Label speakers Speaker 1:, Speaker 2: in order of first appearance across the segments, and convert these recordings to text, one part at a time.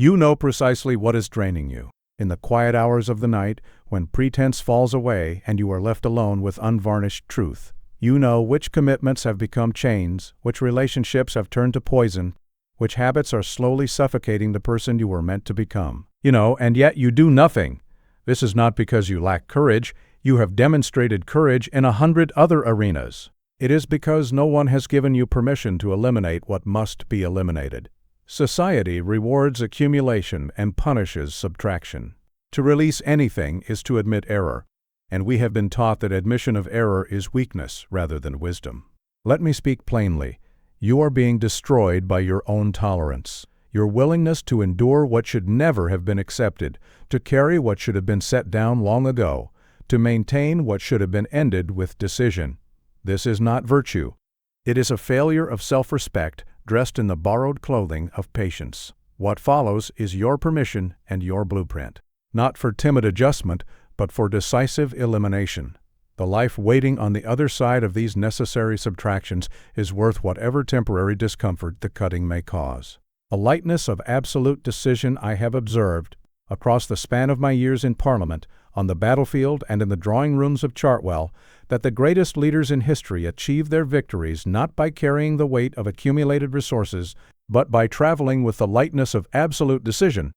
Speaker 1: You know precisely what is draining you. In the quiet hours of the night, when pretense falls away and you are left alone with unvarnished truth, you know which commitments have become chains, which relationships have turned to poison, which habits are slowly suffocating the person you were meant to become. You know, and yet you do nothing. This is not because you lack courage. You have demonstrated courage in 100 other arenas. It is because no one has given you permission to eliminate what must be eliminated. Society rewards accumulation and punishes subtraction. To release anything is to admit error, and we have been taught that admission of error is weakness rather than wisdom. Let me speak plainly. You are being destroyed by your own tolerance, your willingness to endure what should never have been accepted, to carry what should have been set down long ago, to maintain what should have been ended with decision. This is not virtue. It is a failure of self-respect dressed in the borrowed clothing of patience. What follows is your permission and your blueprint, not for timid adjustment, but for decisive elimination. The life waiting on the other side of these necessary subtractions is worth whatever temporary discomfort the cutting may cause. A lightness of absolute decision I have observed, across the span of my years in Parliament, on the battlefield and in the drawing rooms of Chartwell, that the greatest leaders in history achieve their victories not by carrying the weight of accumulated resources, but by traveling with the lightness of absolute decision.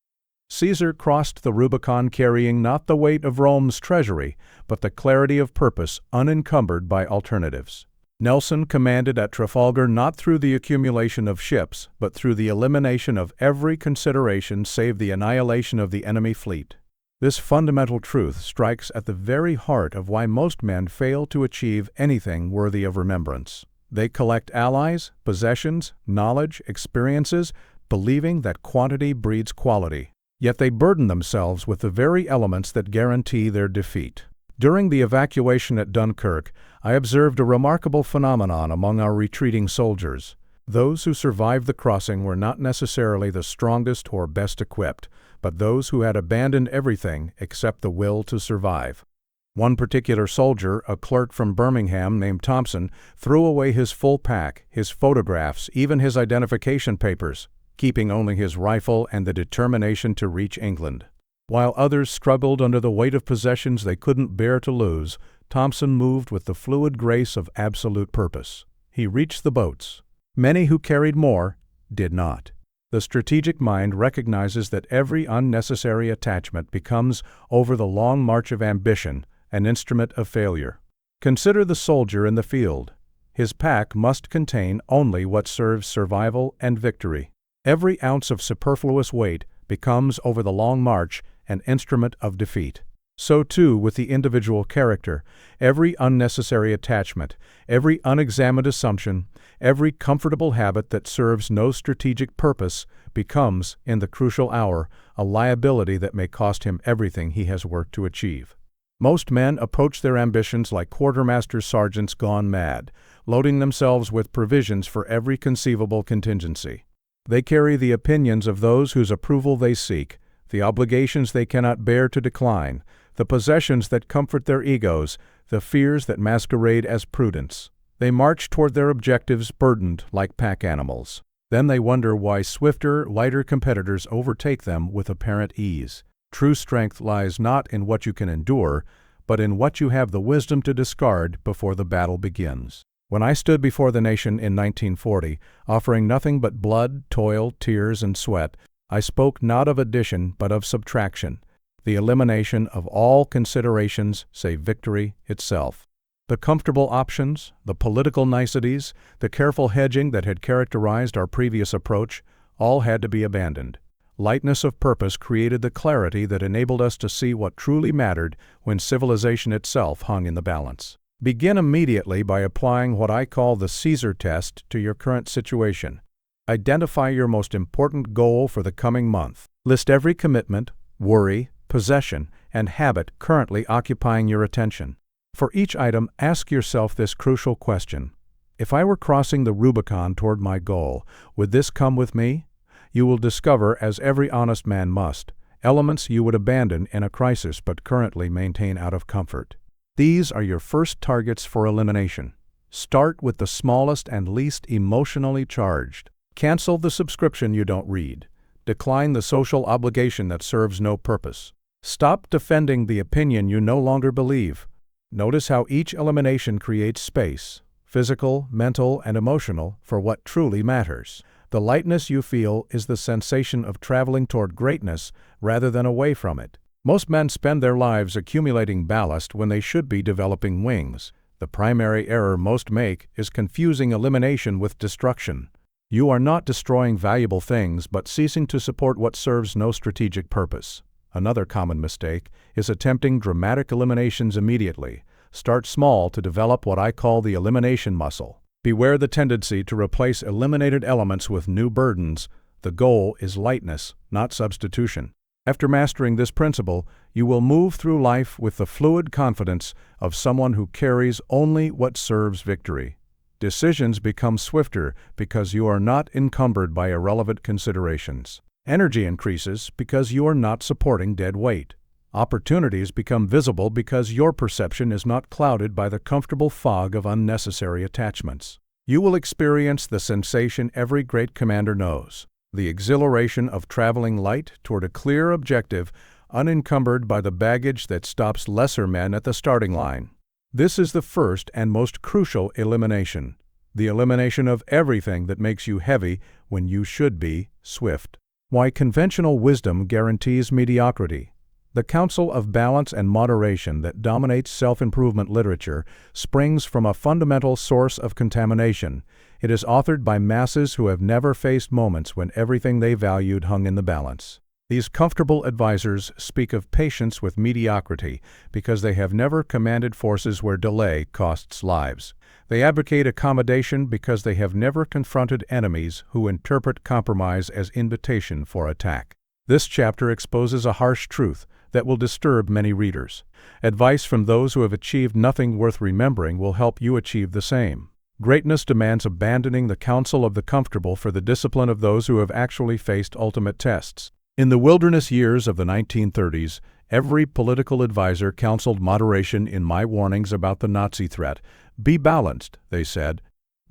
Speaker 1: Caesar crossed the Rubicon carrying not the weight of Rome's treasury, but the clarity of purpose unencumbered by alternatives. Nelson commanded at Trafalgar not through the accumulation of ships, but through the elimination of every consideration save the annihilation of the enemy fleet. This fundamental truth strikes at the very heart of why most men fail to achieve anything worthy of remembrance. They collect allies, possessions, knowledge, experiences, believing that quantity breeds quality. Yet they burden themselves with the very elements that guarantee their defeat. During the evacuation at Dunkirk, I observed a remarkable phenomenon among our retreating soldiers. Those who survived the crossing were not necessarily the strongest or best equipped, but those who had abandoned everything except the will to survive. One particular soldier, a clerk from Birmingham named Thompson, threw away his full pack, his photographs, even his identification papers, keeping only his rifle and the determination to reach England. While others struggled under the weight of possessions they couldn't bear to lose, Thompson moved with the fluid grace of absolute purpose. He reached the boats. Many who carried more did not. The strategic mind recognizes that every unnecessary attachment becomes, over the long march of ambition, an instrument of failure. Consider the soldier in the field. His pack must contain only what serves survival and victory. Every ounce of superfluous weight becomes, over the long march, an instrument of defeat. So too with the individual character. Every unnecessary attachment, every unexamined assumption, every comfortable habit that serves no strategic purpose becomes, in the crucial hour, a liability that may cost him everything he has worked to achieve. Most men approach their ambitions like quartermaster sergeants gone mad, loading themselves with provisions for every conceivable contingency. They carry the opinions of those whose approval they seek, the obligations they cannot bear to decline, the possessions that comfort their egos, the fears that masquerade as prudence. They march toward their objectives burdened like pack animals. Then they wonder why swifter, lighter competitors overtake them with apparent ease. True strength lies not in what you can endure, but in what you have the wisdom to discard before the battle begins. When I stood before the nation in 1940, offering nothing but blood, toil, tears, and sweat, I spoke not of addition but of subtraction, the elimination of all considerations save victory itself. The comfortable options, the political niceties, the careful hedging that had characterized our previous approach, all had to be abandoned. Lightness of purpose created the clarity that enabled us to see what truly mattered when civilization itself hung in the balance. Begin immediately by applying what I call the Caesar test to your current situation. Identify your most important goal for the coming month. List every commitment, worry, possession, and habit currently occupying your attention. For each item, ask yourself this crucial question. If I were crossing the Rubicon toward my goal, would this come with me? You will discover, as every honest man must, elements you would abandon in a crisis but currently maintain out of comfort. These are your first targets for elimination. Start with the smallest and least emotionally charged. Cancel the subscription you don't read. Decline the social obligation that serves no purpose. Stop defending the opinion you no longer believe. Notice how each elimination creates space, physical, mental, and emotional, for what truly matters. The lightness you feel is the sensation of traveling toward greatness rather than away from it. Most men spend their lives accumulating ballast when they should be developing wings. The primary error most make is confusing elimination with destruction. You are not destroying valuable things but ceasing to support what serves no strategic purpose. Another common mistake is attempting dramatic eliminations immediately. Start small to develop what I call the elimination muscle. Beware the tendency to replace eliminated elements with new burdens. The goal is lightness, not substitution. After mastering this principle, you will move through life with the fluid confidence of someone who carries only what serves victory. Decisions become swifter because you are not encumbered by irrelevant considerations. Energy increases because you are not supporting dead weight. Opportunities become visible because your perception is not clouded by the comfortable fog of unnecessary attachments. You will experience the sensation every great commander knows, the exhilaration of traveling light toward a clear objective, unencumbered by the baggage that stops lesser men at the starting line. This is the first and most crucial elimination, the elimination of everything that makes you heavy when you should be swift. Why conventional wisdom guarantees mediocrity. The counsel of balance and moderation that dominates self-improvement literature springs from a fundamental source of contamination. It is authored by masses who have never faced moments when everything they valued hung in the balance. These comfortable advisors speak of patience with mediocrity because they have never commanded forces where delay costs lives. They advocate accommodation because they have never confronted enemies who interpret compromise as invitation for attack. This chapter exposes a harsh truth that will disturb many readers. Advice from those who have achieved nothing worth remembering will help you achieve the same. Greatness demands abandoning the counsel of the comfortable for the discipline of those who have actually faced ultimate tests. In the wilderness years of the 1930s, every political advisor counseled moderation in my warnings about the Nazi threat. Be balanced, they said.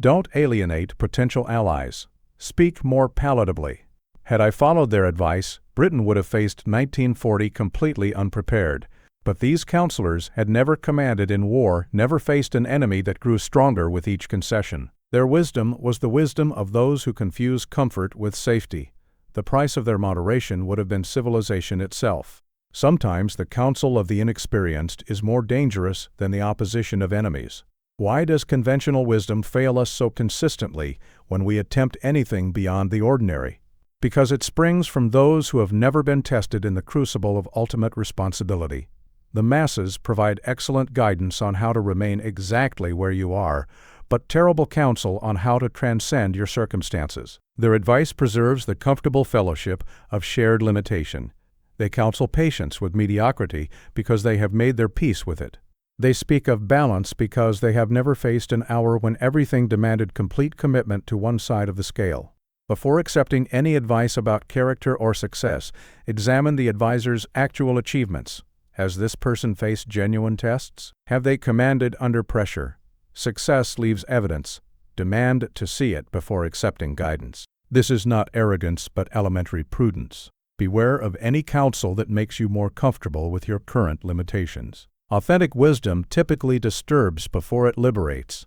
Speaker 1: Don't alienate potential allies. Speak more palatably. Had I followed their advice, Britain would have faced 1940 completely unprepared. But these counselors had never commanded in war, never faced an enemy that grew stronger with each concession. Their wisdom was the wisdom of those who confuse comfort with safety. The price of their moderation would have been civilization itself. Sometimes the counsel of the inexperienced is more dangerous than the opposition of enemies. Why does conventional wisdom fail us so consistently when we attempt anything beyond the ordinary? Because it springs from those who have never been tested in the crucible of ultimate responsibility. The masses provide excellent guidance on how to remain exactly where you are, but terrible counsel on how to transcend your circumstances. Their advice preserves the comfortable fellowship of shared limitation. They counsel patience with mediocrity because they have made their peace with it. They speak of balance because they have never faced an hour when everything demanded complete commitment to one side of the scale. Before accepting any advice about character or success, examine the advisor's actual achievements. Has this person faced genuine tests? Have they commanded under pressure? Success leaves evidence. Demand to see it before accepting guidance. This is not arrogance but elementary prudence. Beware of any counsel that makes you more comfortable with your current limitations. Authentic wisdom typically disturbs before it liberates.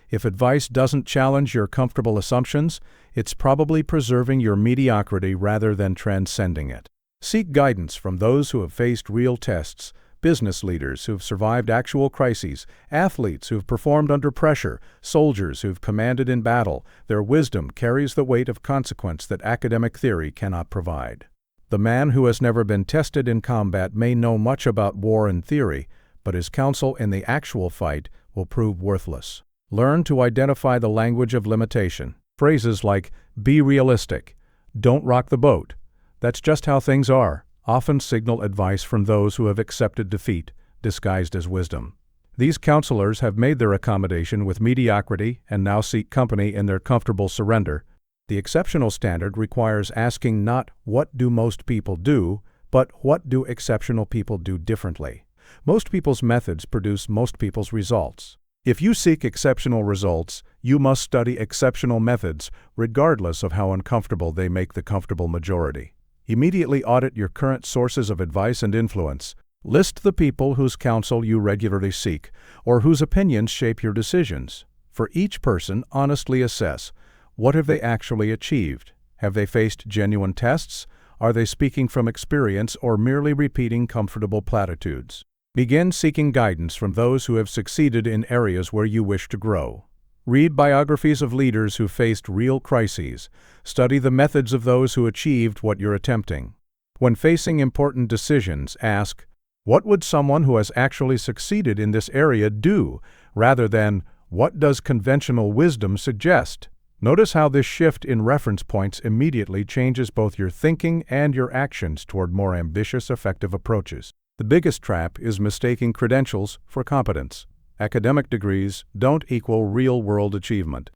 Speaker 1: If advice doesn't challenge your comfortable assumptions, it's probably preserving your mediocrity rather than transcending it. Seek guidance from those who have faced real tests, business leaders who have survived actual crises, athletes who have performed under pressure, soldiers who have commanded in battle. Their wisdom carries the weight of consequence that academic theory cannot provide. The man who has never been tested in combat may know much about war in theory, but his counsel in the actual fight will prove worthless. Learn to identify the language of limitation. Phrases like, be realistic, don't rock the boat, that's just how things are, often signal advice from those who have accepted defeat, disguised as wisdom. These counselors have made their accommodation with mediocrity and now seek company in their comfortable surrender. The exceptional standard requires asking not what do most people do, but what do exceptional people do differently. Most people's methods produce most people's results. If you seek exceptional results, you must study exceptional methods, regardless of how uncomfortable they make the comfortable majority. Immediately audit your current sources of advice and influence. List the people whose counsel you regularly seek, or whose opinions shape your decisions. For each person, honestly assess, what have they actually achieved? Have they faced genuine tests? Are they speaking from experience or merely repeating comfortable platitudes? Begin seeking guidance from those who have succeeded in areas where you wish to grow. Read biographies of leaders who faced real crises. Study the methods of those who achieved what you're attempting. When facing important decisions, ask, what would someone who has actually succeeded in this area do, rather than, what does conventional wisdom suggest? Notice how this shift in reference points immediately changes both your thinking and your actions toward more ambitious, effective approaches. The biggest trap is mistaking credentials for competence. Academic degrees don't equal real-world achievement.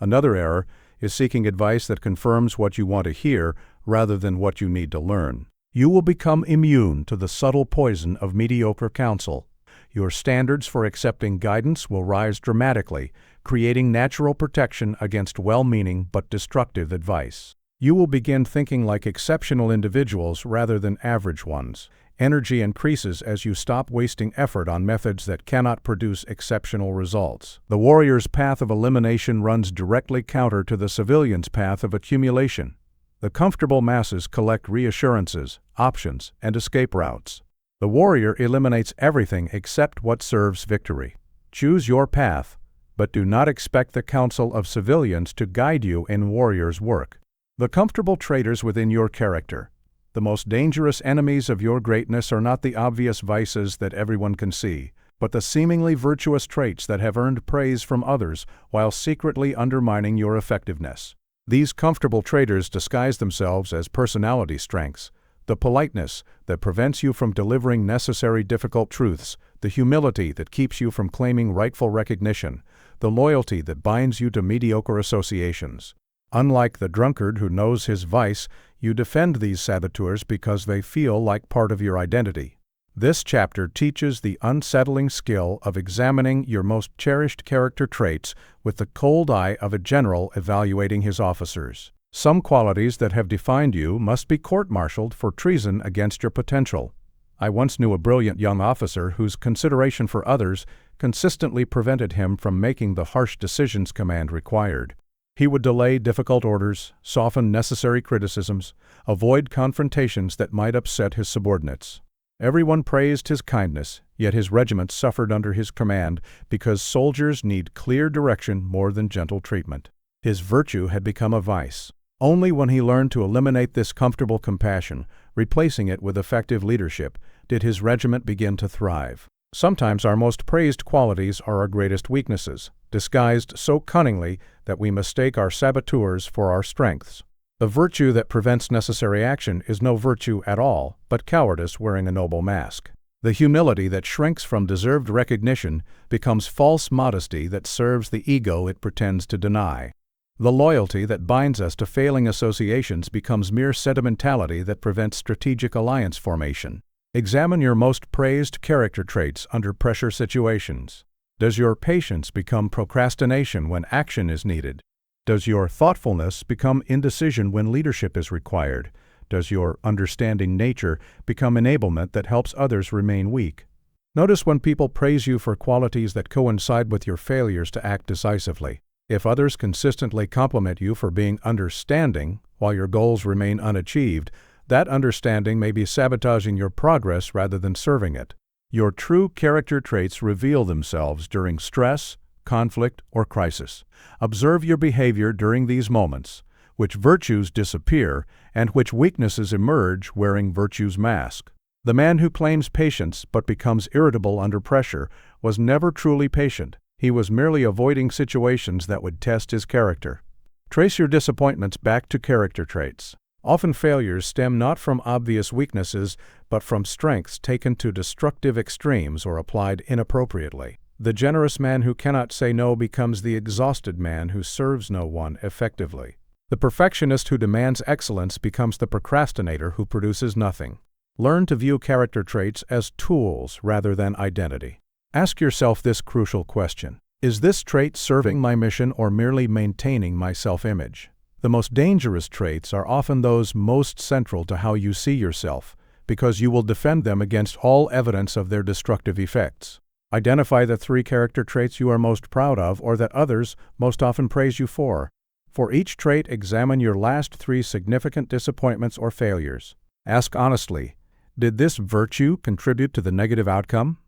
Speaker 1: Another error is seeking advice that confirms what you want to hear rather than what you need to learn. You will become immune to the subtle poison of mediocre counsel. Your standards for accepting guidance will rise dramatically, creating natural protection against well-meaning but destructive advice. You will begin thinking like exceptional individuals rather than average ones. Energy increases as you stop wasting effort on methods that cannot produce exceptional results. The warrior's path of elimination runs directly counter to the civilian's path of accumulation. The comfortable masses collect reassurances, options, and escape routes. The warrior eliminates everything except what serves victory. Choose your path, but do not expect the counsel of civilians to guide you in warrior's work. The comfortable traitors within your character. The most dangerous enemies of your greatness are not the obvious vices that everyone can see, but the seemingly virtuous traits that have earned praise from others while secretly undermining your effectiveness. These comfortable traitors disguise themselves as personality strengths: the politeness that prevents you from delivering necessary difficult truths, the humility that keeps you from claiming rightful recognition, the loyalty that binds you to mediocre associations. Unlike the drunkard who knows his vice, you defend these saboteurs because they feel like part of your identity. This chapter teaches the unsettling skill of examining your most cherished character traits with the cold eye of a general evaluating his officers. Some qualities that have defined you must be court-martialed for treason against your potential. I once knew a brilliant young officer whose consideration for others consistently prevented him from making the harsh decisions command required. He would delay difficult orders, soften necessary criticisms, avoid confrontations that might upset his subordinates. Everyone praised his kindness, yet his regiment suffered under his command because soldiers need clear direction more than gentle treatment. His virtue had become a vice. Only when he learned to eliminate this comfortable compassion, replacing it with effective leadership, did his regiment begin to thrive. Sometimes our most praised qualities are our greatest weaknesses, disguised so cunningly that we mistake our saboteurs for our strengths. The virtue that prevents necessary action is no virtue at all, but cowardice wearing a noble mask. The humility that shrinks from deserved recognition becomes false modesty that serves the ego it pretends to deny. The loyalty that binds us to failing associations becomes mere sentimentality that prevents strategic alliance formation. Examine your most praised character traits under pressure situations. Does your patience become procrastination when action is needed? Does your thoughtfulness become indecision when leadership is required? Does your understanding nature become enablement that helps others remain weak? Notice when people praise you for qualities that coincide with your failures to act decisively. If others consistently compliment you for being understanding while your goals remain unachieved, that understanding may be sabotaging your progress rather than serving it. Your true character traits reveal themselves during stress, conflict, or crisis. Observe your behavior during these moments, which virtues disappear and which weaknesses emerge wearing virtue's mask. The man who claims patience but becomes irritable under pressure was never truly patient. He was merely avoiding situations that would test his character. Trace your disappointments back to character traits. Often failures stem not from obvious weaknesses, but from strengths taken to destructive extremes or applied inappropriately. The generous man who cannot say no becomes the exhausted man who serves no one effectively. The perfectionist who demands excellence becomes the procrastinator who produces nothing. Learn to view character traits as tools rather than identity. Ask yourself this crucial question: is this trait serving my mission or merely maintaining my self-image? The most dangerous traits are often those most central to how you see yourself, because you will defend them against all evidence of their destructive effects. Identify the 3 character traits you are most proud of or that others most often praise you for. For each trait, examine your last 3 significant disappointments or failures. Ask honestly, did this virtue contribute to the negative outcome?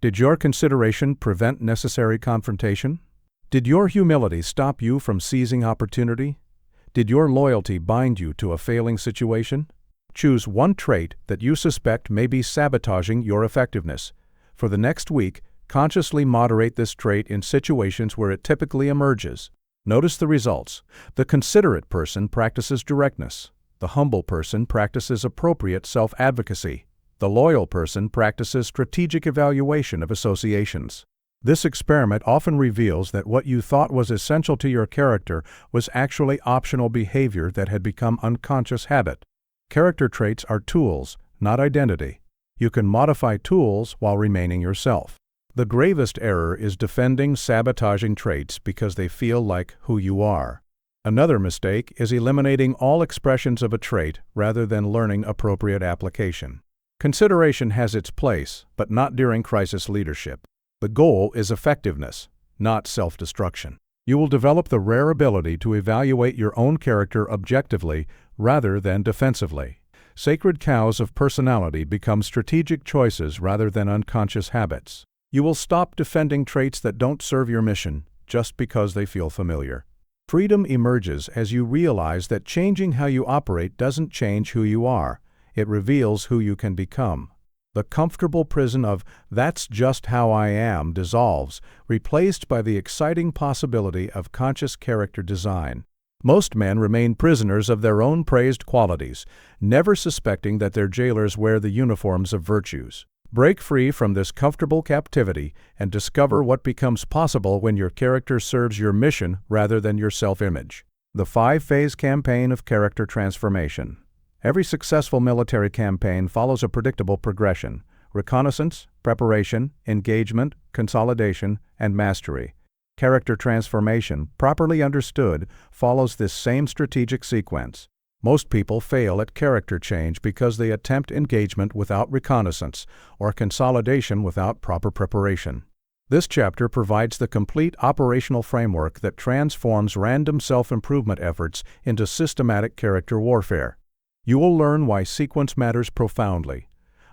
Speaker 1: Did your consideration prevent necessary confrontation? Did your humility stop you from seizing opportunity? Did your loyalty bind you to a failing situation? Choose one trait that you suspect may be sabotaging your effectiveness. For the next week, consciously moderate this trait in situations where it typically emerges. Notice the results. The considerate person practices directness. The humble person practices appropriate self-advocacy. The loyal person practices strategic evaluation of associations. This experiment often reveals that what you thought was essential to your character was actually optional behavior that had become unconscious habit. Character traits are tools, not identity. You can modify tools while remaining yourself. The gravest error is defending sabotaging traits because they feel like who you are. Another mistake is eliminating all expressions of a trait rather than learning appropriate application. Consideration has its place, but not during crisis leadership. The goal is effectiveness, not self-destruction. You will develop the rare ability to evaluate your own character objectively rather than defensively. Sacred cows of personality become strategic choices rather than unconscious habits. You will stop defending traits that don't serve your mission just because they feel familiar. Freedom emerges as you realize that changing how you operate doesn't change who you are. It reveals who you can become. The comfortable prison of "that's just how I am" dissolves, replaced by the exciting possibility of conscious character design. Most men remain prisoners of their own praised qualities, never suspecting that their jailers wear the uniforms of virtues. Break free from this comfortable captivity and discover what becomes possible when your character serves your mission rather than your self-image. The 5-phase campaign of character transformation. Every successful military campaign follows a predictable progression: reconnaissance, preparation, engagement, consolidation, and mastery. Character transformation, properly understood, follows this same strategic sequence. Most people fail at character change because they attempt engagement without reconnaissance or consolidation without proper preparation. This chapter provides the complete operational framework that transforms random self-improvement efforts into systematic character warfare. You will learn why sequence matters profoundly.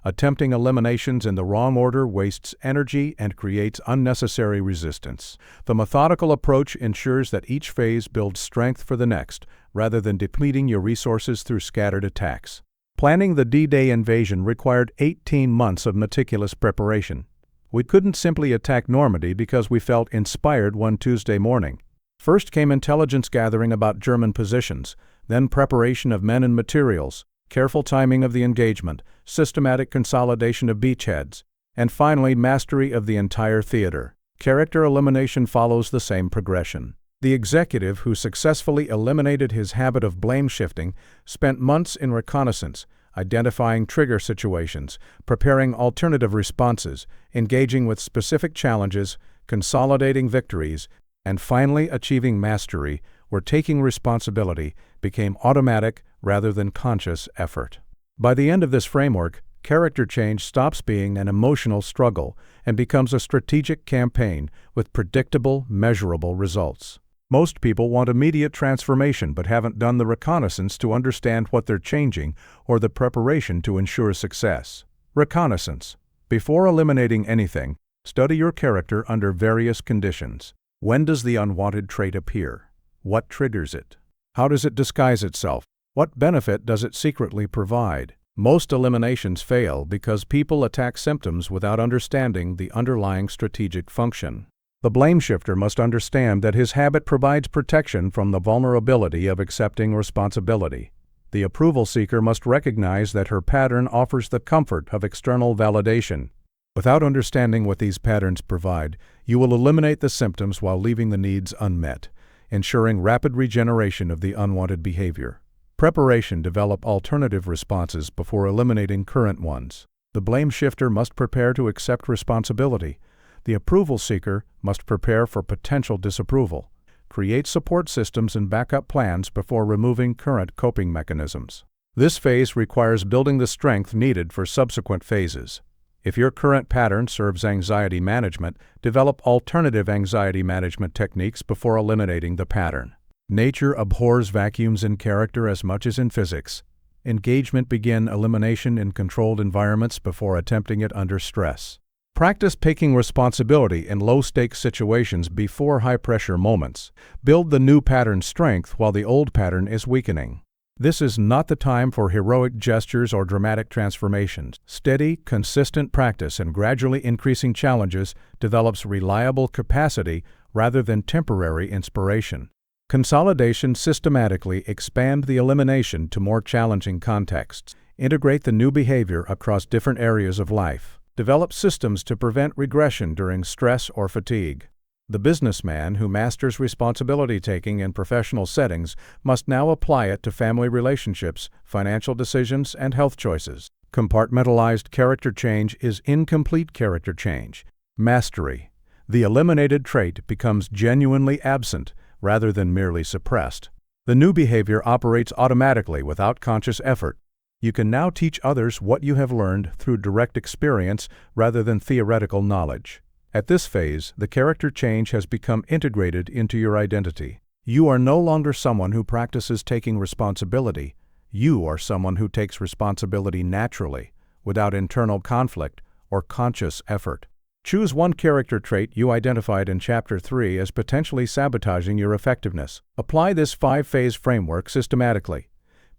Speaker 1: Attempting eliminations in the wrong order wastes energy and creates unnecessary resistance. The methodical approach ensures that each phase builds strength for the next, rather than depleting your resources through scattered attacks. Planning the D-Day invasion required 18 months of meticulous preparation. We couldn't simply attack Normandy because we felt inspired one Tuesday morning. First came intelligence gathering about German positions, then preparation of men and materials, careful timing of the engagement, systematic consolidation of beachheads, and finally mastery of the entire theater. Character elimination follows the same progression. The executive who successfully eliminated his habit of blame shifting spent months in reconnaissance, identifying trigger situations, preparing alternative responses, engaging with specific challenges, consolidating victories, and finally achieving mastery, where taking responsibility became automatic rather than conscious effort. By the end of this framework, character change stops being an emotional struggle and becomes a strategic campaign with predictable, measurable results. Most people want immediate transformation but haven't done the reconnaissance to understand what they're changing or the preparation to ensure success. Reconnaissance. Before eliminating anything, study your character under various conditions. When does the unwanted trait appear? What triggers it? How does it disguise itself? What benefit does it secretly provide? Most eliminations fail because people attack symptoms without understanding the underlying strategic function. The blame shifter must understand that his habit provides protection from the vulnerability of accepting responsibility. The approval seeker must recognize that her pattern offers the comfort of external validation. Without understanding what these patterns provide, you will eliminate the symptoms while leaving the needs unmet, ensuring rapid regeneration of the unwanted behavior. Preparation: develop alternative responses before eliminating current ones. The blame shifter must prepare to accept responsibility. The approval seeker must prepare for potential disapproval. create support systems and backup plans before removing current coping mechanisms. This phase requires building the strength needed for subsequent phases. If your current pattern serves anxiety management, develop alternative anxiety management techniques before eliminating the pattern. Nature abhors vacuums in character as much as in physics. Engagement begin elimination in controlled environments before attempting it under stress. Practice taking responsibility in low-stakes situations before high-pressure moments. Build the new pattern strength while the old pattern is weakening. This is not the time for heroic gestures or dramatic transformations. Steady, consistent practice and gradually increasing challenges develops reliable capacity rather than temporary inspiration. Consolidation systematically expand the elimination to more challenging contexts. Integrate the new behavior across different areas of life. Develop systems to prevent regression during stress or fatigue. The businessman who masters responsibility-taking in professional settings must now apply it to family relationships, financial decisions, and health choices. Compartmentalized character change is incomplete character change. Mastery. The eliminated trait becomes genuinely absent rather than merely suppressed. The new behavior operates automatically without conscious effort. You can now teach others what you have learned through direct experience rather than theoretical knowledge. At this phase, the character change has become integrated into your identity. You are no longer someone who practices taking responsibility. You are someone who takes responsibility naturally, without internal conflict or conscious effort. Choose one character trait you identified in Chapter 3 as potentially sabotaging your effectiveness. Apply this 5-phase framework systematically.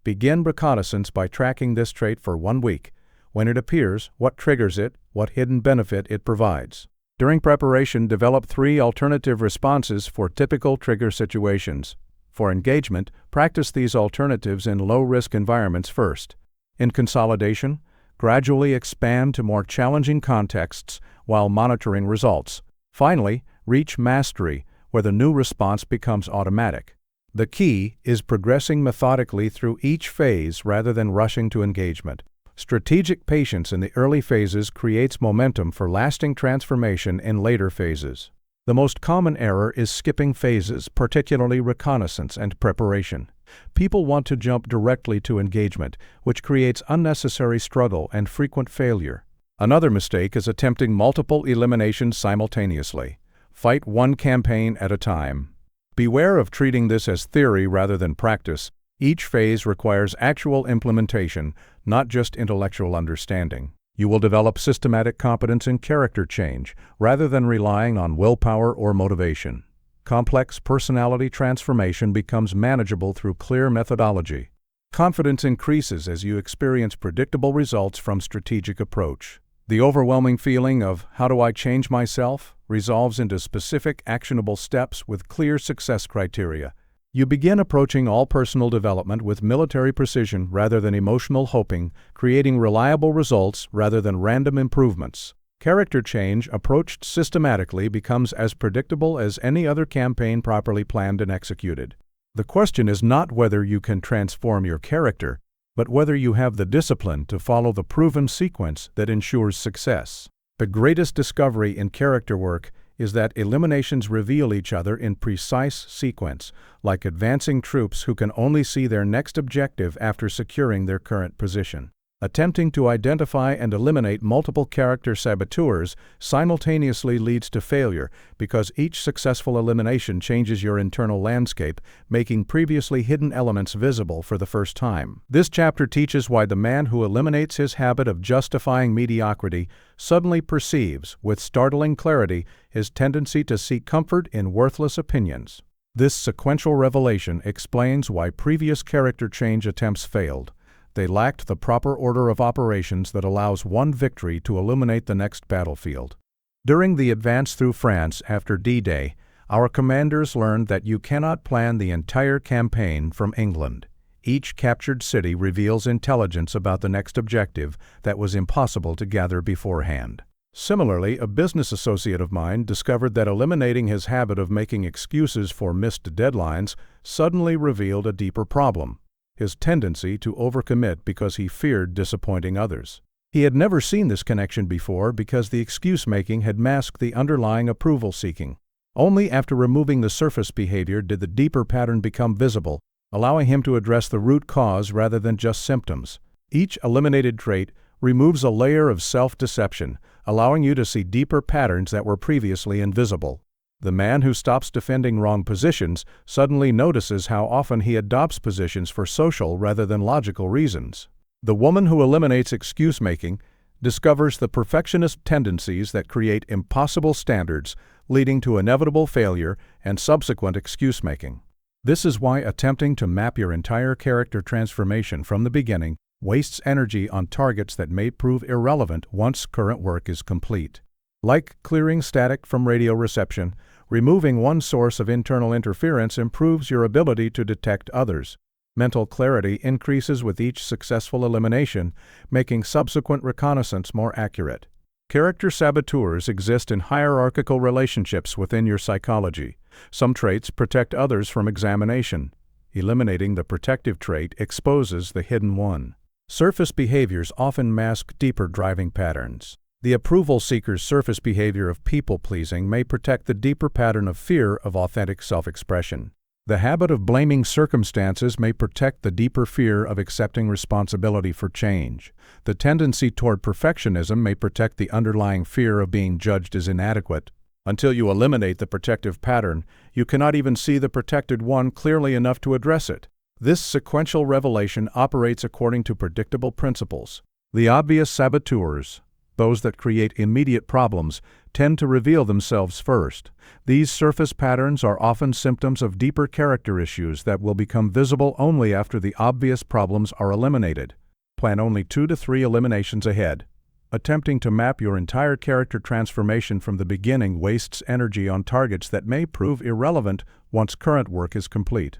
Speaker 1: Begin reconnaissance by tracking this trait for 1 week. When it appears, what triggers it, what hidden benefit it provides. During preparation, develop 3 alternative responses for typical trigger situations. For engagement, practice these alternatives in low-risk environments first. In consolidation, gradually expand to more challenging contexts while monitoring results. Finally, reach mastery, where the new response becomes automatic. The key is progressing methodically through each phase rather than rushing to engagement. Strategic patience in the early phases creates momentum for lasting transformation in later phases. The most common error is skipping phases, particularly reconnaissance and preparation. People want to jump directly to engagement, which creates unnecessary struggle and frequent failure. Another mistake is attempting multiple eliminations simultaneously. Fight one campaign at a time. Beware of treating this as theory rather than practice. Each phase requires actual implementation, not just intellectual understanding. You will develop systematic competence in character change, rather than relying on willpower or motivation. Complex personality transformation becomes manageable through clear methodology. Confidence increases as you experience predictable results from strategic approach. The overwhelming feeling of, "How do I change myself?" resolves into specific, actionable steps with clear success criteria. You begin approaching all personal development with military precision rather than emotional hoping, creating reliable results rather than random improvements. Character change, approached systematically, becomes as predictable as any other campaign properly planned and executed. The question is not whether you can transform your character, but whether you have the discipline to follow the proven sequence that ensures success. The greatest discovery in character work is that eliminations reveal each other in precise sequence, like advancing troops who can only see their next objective after securing their current position. Attempting to identify and eliminate multiple character saboteurs simultaneously leads to failure because each successful elimination changes your internal landscape, making previously hidden elements visible for the first time. This chapter teaches why the man who eliminates his habit of justifying mediocrity suddenly perceives, with startling clarity, his tendency to seek comfort in worthless opinions. This sequential revelation explains why previous character change attempts failed. They lacked the proper order of operations that allows one victory to illuminate the next battlefield. During the advance through France after D-Day, our commanders learned that you cannot plan the entire campaign from England. Each captured city reveals intelligence about the next objective that was impossible to gather beforehand. Similarly, a business associate of mine discovered that eliminating his habit of making excuses for missed deadlines suddenly revealed a deeper problem: his tendency to overcommit because he feared disappointing others. He had never seen this connection before because the excuse-making had masked the underlying approval-seeking. Only after removing the surface behavior did the deeper pattern become visible, allowing him to address the root cause rather than just symptoms. Each eliminated trait removes a layer of self-deception, allowing you to see deeper patterns that were previously invisible. The man who stops defending wrong positions suddenly notices how often he adopts positions for social rather than logical reasons. The woman who eliminates excuse-making discovers the perfectionist tendencies that create impossible standards, leading to inevitable failure and subsequent excuse-making. This is why attempting to map your entire character transformation from the beginning wastes energy on targets that may prove irrelevant once current work is complete. Like clearing static from radio reception, removing one source of internal interference improves your ability to detect others. Mental clarity increases with each successful elimination, making subsequent reconnaissance more accurate. Character saboteurs exist in hierarchical relationships within your psychology. Some traits protect others from examination. Eliminating the protective trait exposes the hidden one. Surface behaviors often mask deeper driving patterns. The approval seeker's surface behavior of people-pleasing may protect the deeper pattern of fear of authentic self-expression. The habit of blaming circumstances may protect the deeper fear of accepting responsibility for change. The tendency toward perfectionism may protect the underlying fear of being judged as inadequate. Until you eliminate the protective pattern, you cannot even see the protected one clearly enough to address it. This sequential revelation operates according to predictable principles. The obvious saboteurs, those that create immediate problems, tend to reveal themselves first. These surface patterns are often symptoms of deeper character issues that will become visible only after the obvious problems are eliminated. Plan only 2 to 3 eliminations ahead. Attempting to map your entire character transformation from the beginning wastes energy on targets that may prove irrelevant once current work is complete.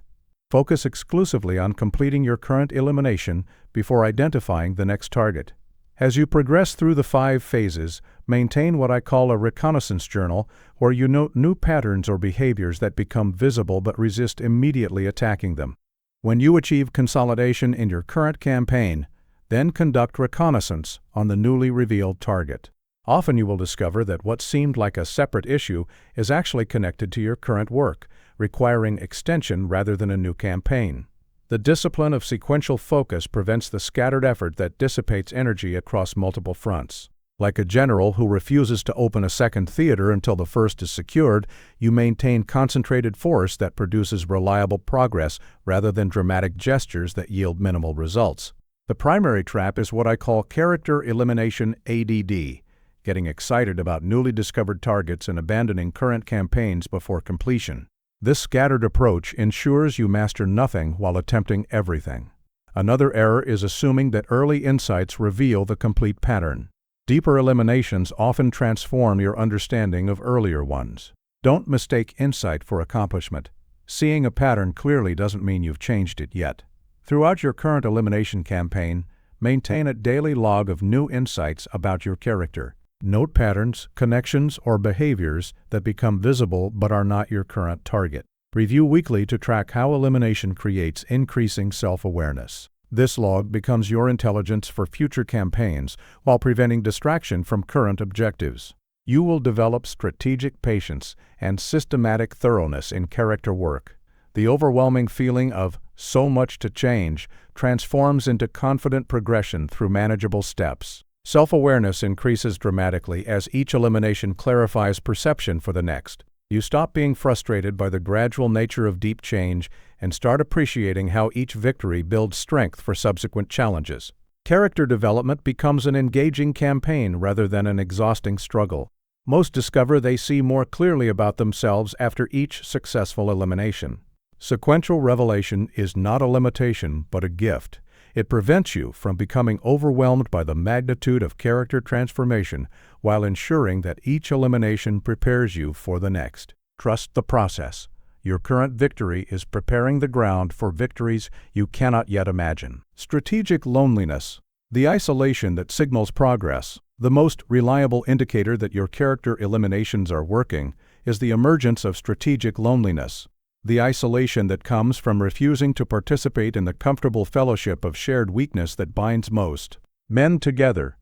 Speaker 1: Focus exclusively on completing your current elimination before identifying the next target. As you progress through the 5 phases, maintain what I call a reconnaissance journal, where you note new patterns or behaviors that become visible but resist immediately attacking them. When you achieve consolidation in your current campaign, then conduct reconnaissance on the newly revealed target. Often you will discover that what seemed like a separate issue is actually connected to your current work, requiring extension rather than a new campaign. The discipline of sequential focus prevents the scattered effort that dissipates energy across multiple fronts. Like a general who refuses to open a second theater until the first is secured, you maintain concentrated force that produces reliable progress rather than dramatic gestures that yield minimal results. The primary trap is what I call character elimination ADD, getting excited about newly discovered targets and abandoning current campaigns before completion. This scattered approach ensures you master nothing while attempting everything. Another error is assuming that early insights reveal the complete pattern. Deeper eliminations often transform your understanding of earlier ones. Don't mistake insight for accomplishment. Seeing a pattern clearly doesn't mean you've changed it yet. Throughout your current elimination campaign, maintain a daily log of new insights about your character. Note patterns, connections, or behaviors that become visible but are not your current target. Review weekly to track how elimination creates increasing self-awareness. This log becomes your intelligence for future campaigns while preventing distraction from current objectives. You will develop strategic patience and systematic thoroughness in character work. The overwhelming feeling of so much to change transforms into confident progression through manageable steps. Self-awareness increases dramatically as each elimination clarifies perception for the next. You stop being frustrated by the gradual nature of deep change and start appreciating how each victory builds strength for subsequent challenges. Character development becomes an engaging campaign rather than an exhausting struggle. Most discover they see more clearly about themselves after each successful elimination. Sequential revelation is not a limitation, but a gift. It prevents you from becoming overwhelmed by the magnitude of character transformation while ensuring that each elimination prepares you for the next. Trust the process. Your current victory is preparing the ground for victories you cannot yet imagine. Strategic loneliness. The isolation that signals progress. The most reliable indicator that your character eliminations are working is the emergence of strategic loneliness. The isolation that comes from refusing to participate in the comfortable fellowship of shared weakness that binds most men together.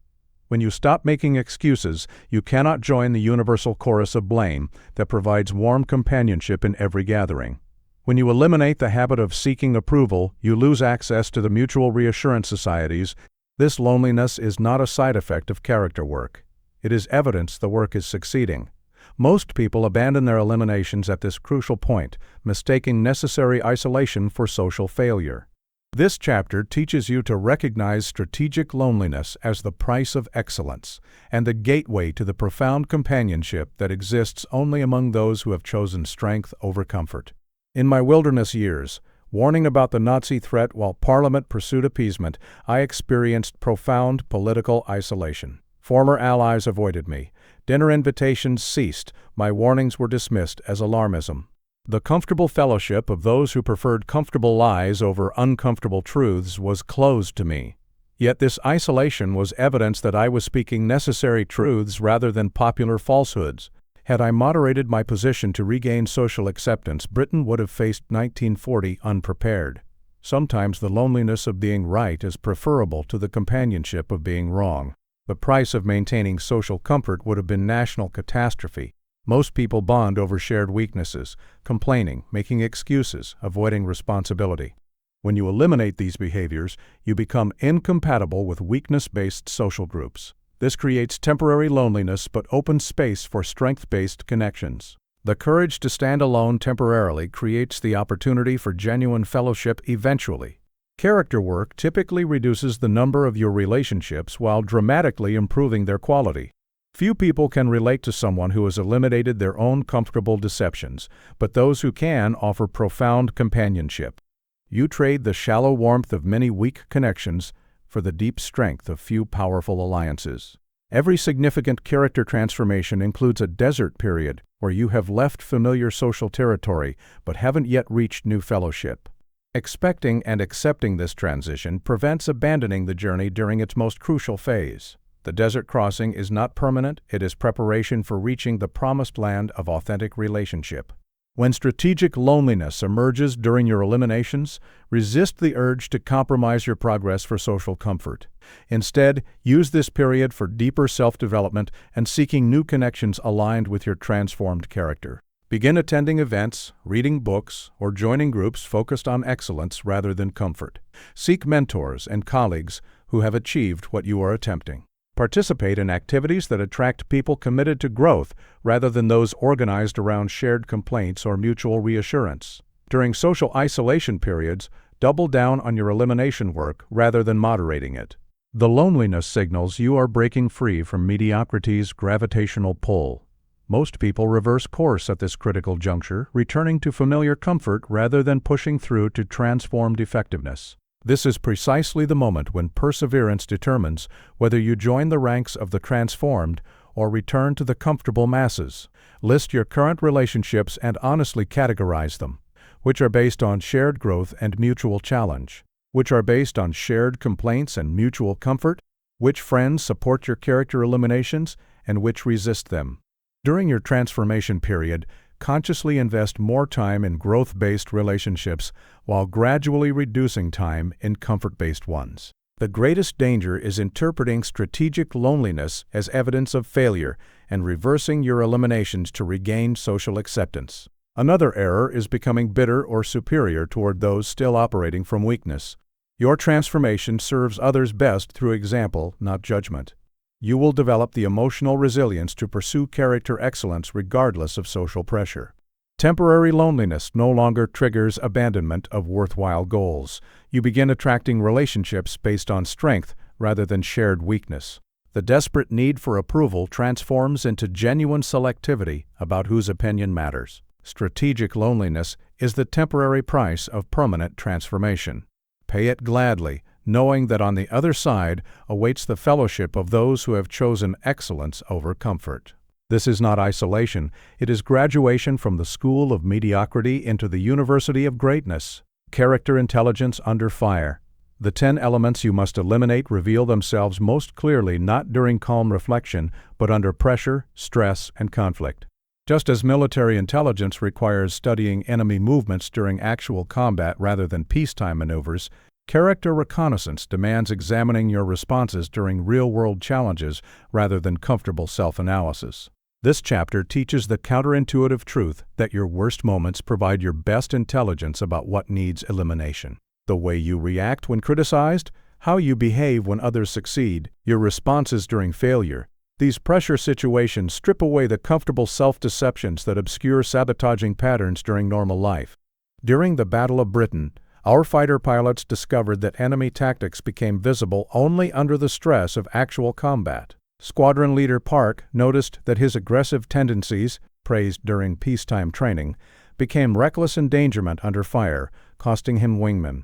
Speaker 1: When you stop making excuses, you cannot join the universal chorus of blame that provides warm companionship in every gathering. When you eliminate the habit of seeking approval, you lose access to the mutual reassurance societies. This loneliness is not a side effect of character work. It is evidence the work is succeeding. Most people abandon their eliminations at this crucial point, mistaking necessary isolation for social failure. This chapter teaches you to recognize strategic loneliness as the price of excellence and the gateway to the profound companionship that exists only among those who have chosen strength over comfort. In my wilderness years, warning about the Nazi threat while Parliament pursued appeasement, I experienced profound political isolation. Former allies avoided me. Dinner invitations ceased. My warnings were dismissed as alarmism. The comfortable fellowship of those who preferred comfortable lies over uncomfortable truths was closed to me. Yet this isolation was evidence that I was speaking necessary truths rather than popular falsehoods. Had I moderated my position to regain social acceptance, Britain would have faced 1940 unprepared. Sometimes the loneliness of being right is preferable to the companionship of being wrong. The price of maintaining social comfort would have been national catastrophe. Most people bond over shared weaknesses, complaining, making excuses, avoiding responsibility. When you eliminate these behaviors, you become incompatible with weakness-based social groups. This creates temporary loneliness but opens space for strength-based connections. The courage to stand alone temporarily creates the opportunity for genuine fellowship eventually. Character work typically reduces the number of your relationships while dramatically improving their quality. Few people can relate to someone who has eliminated their own comfortable deceptions, but those who can offer profound companionship. You trade the shallow warmth of many weak connections for the deep strength of few powerful alliances. Every significant character transformation includes a desert period where you have left familiar social territory but haven't yet reached new fellowship. Expecting and accepting this transition prevents abandoning the journey during its most crucial phase. The desert crossing is not permanent, it is preparation for reaching the promised land of authentic relationship. When strategic loneliness emerges during your eliminations, resist the urge to compromise your progress for social comfort. Instead, use this period for deeper self-development and seeking new connections aligned with your transformed character. Begin attending events, reading books, or joining groups focused on excellence rather than comfort. Seek mentors and colleagues who have achieved what you are attempting. Participate in activities that attract people committed to growth rather than those organized around shared complaints or mutual reassurance. During social isolation periods, double down on your elimination work rather than moderating it. The loneliness signals you are breaking free from mediocrity's gravitational pull. Most people reverse course at this critical juncture, returning to familiar comfort rather than pushing through to transformed effectiveness. This is precisely the moment when perseverance determines whether you join the ranks of the transformed or return to the comfortable masses. List your current relationships and honestly categorize them. Which are based on shared growth and mutual challenge? Which are based on shared complaints and mutual comfort? Which friends support your character eliminations and which resist them? During your transformation period, consciously invest more time in growth-based relationships while gradually reducing time in comfort-based ones. The greatest danger is interpreting strategic loneliness as evidence of failure and reversing your eliminations to regain social acceptance. Another error is becoming bitter or superior toward those still operating from weakness. Your transformation serves others best through example, not judgment. You will develop the emotional resilience to pursue character excellence regardless of social pressure. Temporary loneliness no longer triggers abandonment of worthwhile goals. You begin attracting relationships based on strength rather than shared weakness. The desperate need for approval transforms into genuine selectivity about whose opinion matters. Strategic loneliness is the temporary price of permanent transformation. Pay it gladly, knowing that on the other side awaits the fellowship of those who have chosen excellence over comfort. This is not isolation, it is graduation from the school of mediocrity into the university of greatness. Character intelligence under fire. The 10 elements you must eliminate reveal themselves most clearly not during calm reflection, but under pressure, stress, and conflict. Just as military intelligence requires studying enemy movements during actual combat rather than peacetime maneuvers, Character reconnaissance demands examining your responses during real-world challenges rather than comfortable self-analysis. This chapter teaches the counterintuitive truth that your worst moments provide your best intelligence about what needs elimination. The way you react when criticized, how you behave when others succeed, your responses during failure. These pressure situations strip away the comfortable self-deceptions that obscure sabotaging patterns during normal life. During the Battle of Britain, our fighter pilots discovered that enemy tactics became visible only under the stress of actual combat. Squadron leader Park noticed that his aggressive tendencies, praised during peacetime training, became reckless endangerment under fire, costing him wingmen.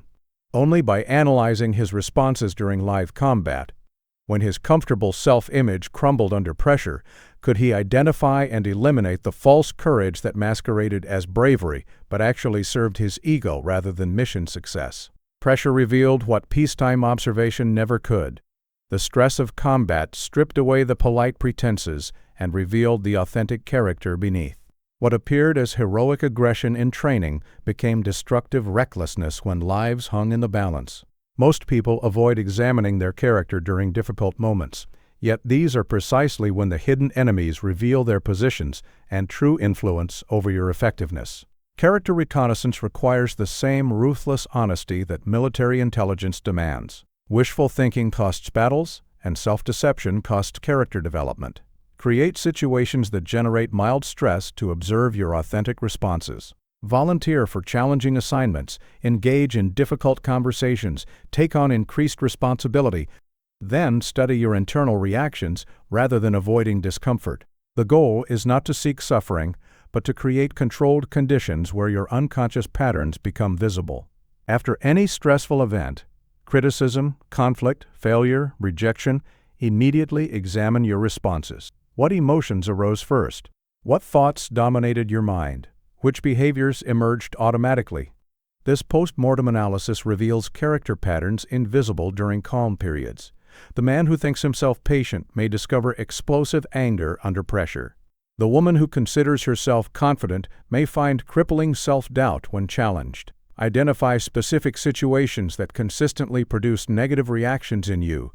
Speaker 1: Only by analyzing his responses during live combat, when his comfortable self-image crumbled under pressure, could he identify and eliminate the false courage that masqueraded as bravery but actually served his ego rather than mission success. Pressure revealed what peacetime observation never could. The stress of combat stripped away the polite pretenses and revealed the authentic character beneath. What appeared as heroic aggression in training became destructive recklessness when lives hung in the balance. Most people avoid examining their character during difficult moments, yet these are precisely when the hidden enemies reveal their positions and true influence over your effectiveness. Character reconnaissance requires the same ruthless honesty that military intelligence demands. Wishful thinking costs battles, and self-deception costs character development. Create situations that generate mild stress to observe your authentic responses. Volunteer for challenging assignments, engage in difficult conversations, take on increased responsibility, then study your internal reactions rather than avoiding discomfort. The goal is not to seek suffering, but to create controlled conditions where your unconscious patterns become visible. After any stressful event, criticism, conflict, failure, rejection, immediately examine your responses. What emotions arose first? What thoughts dominated your mind? Which behaviors emerged automatically? This post-mortem analysis reveals character patterns invisible during calm periods. The man who thinks himself patient may discover explosive anger under pressure. The woman who considers herself confident may find crippling self-doubt when challenged. Identify specific situations that consistently produce negative reactions in you.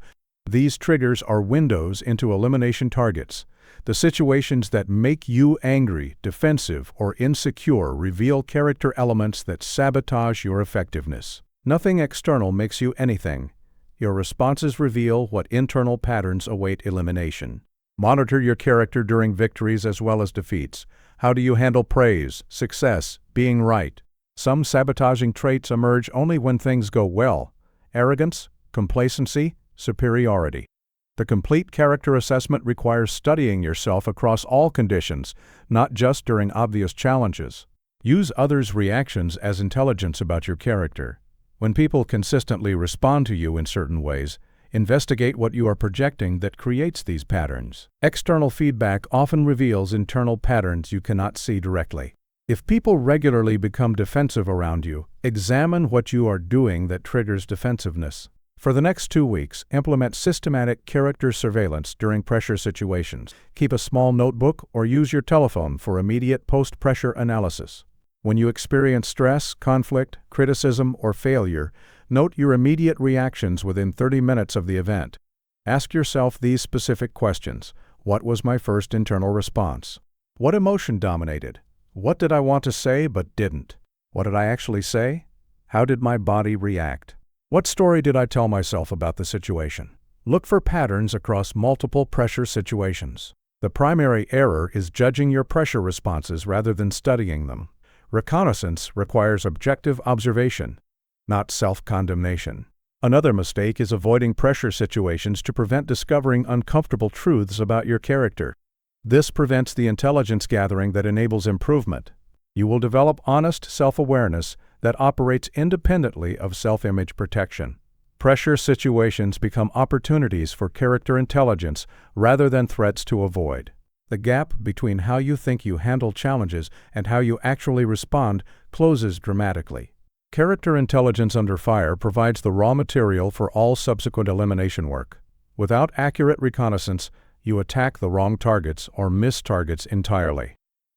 Speaker 1: These triggers are windows into elimination targets. The situations that make you angry, defensive, or insecure reveal character elements that sabotage your effectiveness. Nothing external makes you anything. Your responses reveal what internal patterns await elimination. Monitor your character during victories as well as defeats. How do you handle praise, success, being right? Some sabotaging traits emerge only when things go well. Arrogance, complacency, superiority. The complete character assessment requires studying yourself across all conditions, not just during obvious challenges. Use others' reactions as intelligence about your character. When people consistently respond to you in certain ways, investigate what you are projecting that creates these patterns. External feedback often reveals internal patterns you cannot see directly. If people regularly become defensive around you, examine what you are doing that triggers defensiveness. For the next 2 weeks, implement systematic character surveillance during pressure situations. Keep a small notebook or use your telephone for immediate post-pressure analysis. When you experience stress, conflict, criticism, or failure, note your immediate reactions within 30 minutes of the event. Ask yourself these specific questions. What was my first internal response? What emotion dominated? What did I want to say but didn't? What did I actually say? How did my body react? What story did I tell myself about the situation? Look for patterns across multiple pressure situations. The primary error is judging your pressure responses rather than studying them. Reconnaissance requires objective observation, not self-condemnation. Another mistake is avoiding pressure situations to prevent discovering uncomfortable truths about your character. This prevents the intelligence gathering that enables improvement. You will develop honest self-awareness that operates independently of self-image protection. Pressure situations become opportunities for character intelligence rather than threats to avoid. The gap between how you think you handle challenges and how you actually respond closes dramatically. Character intelligence under fire provides the raw material for all subsequent elimination work. Without accurate reconnaissance, you attack the wrong targets or miss targets entirely.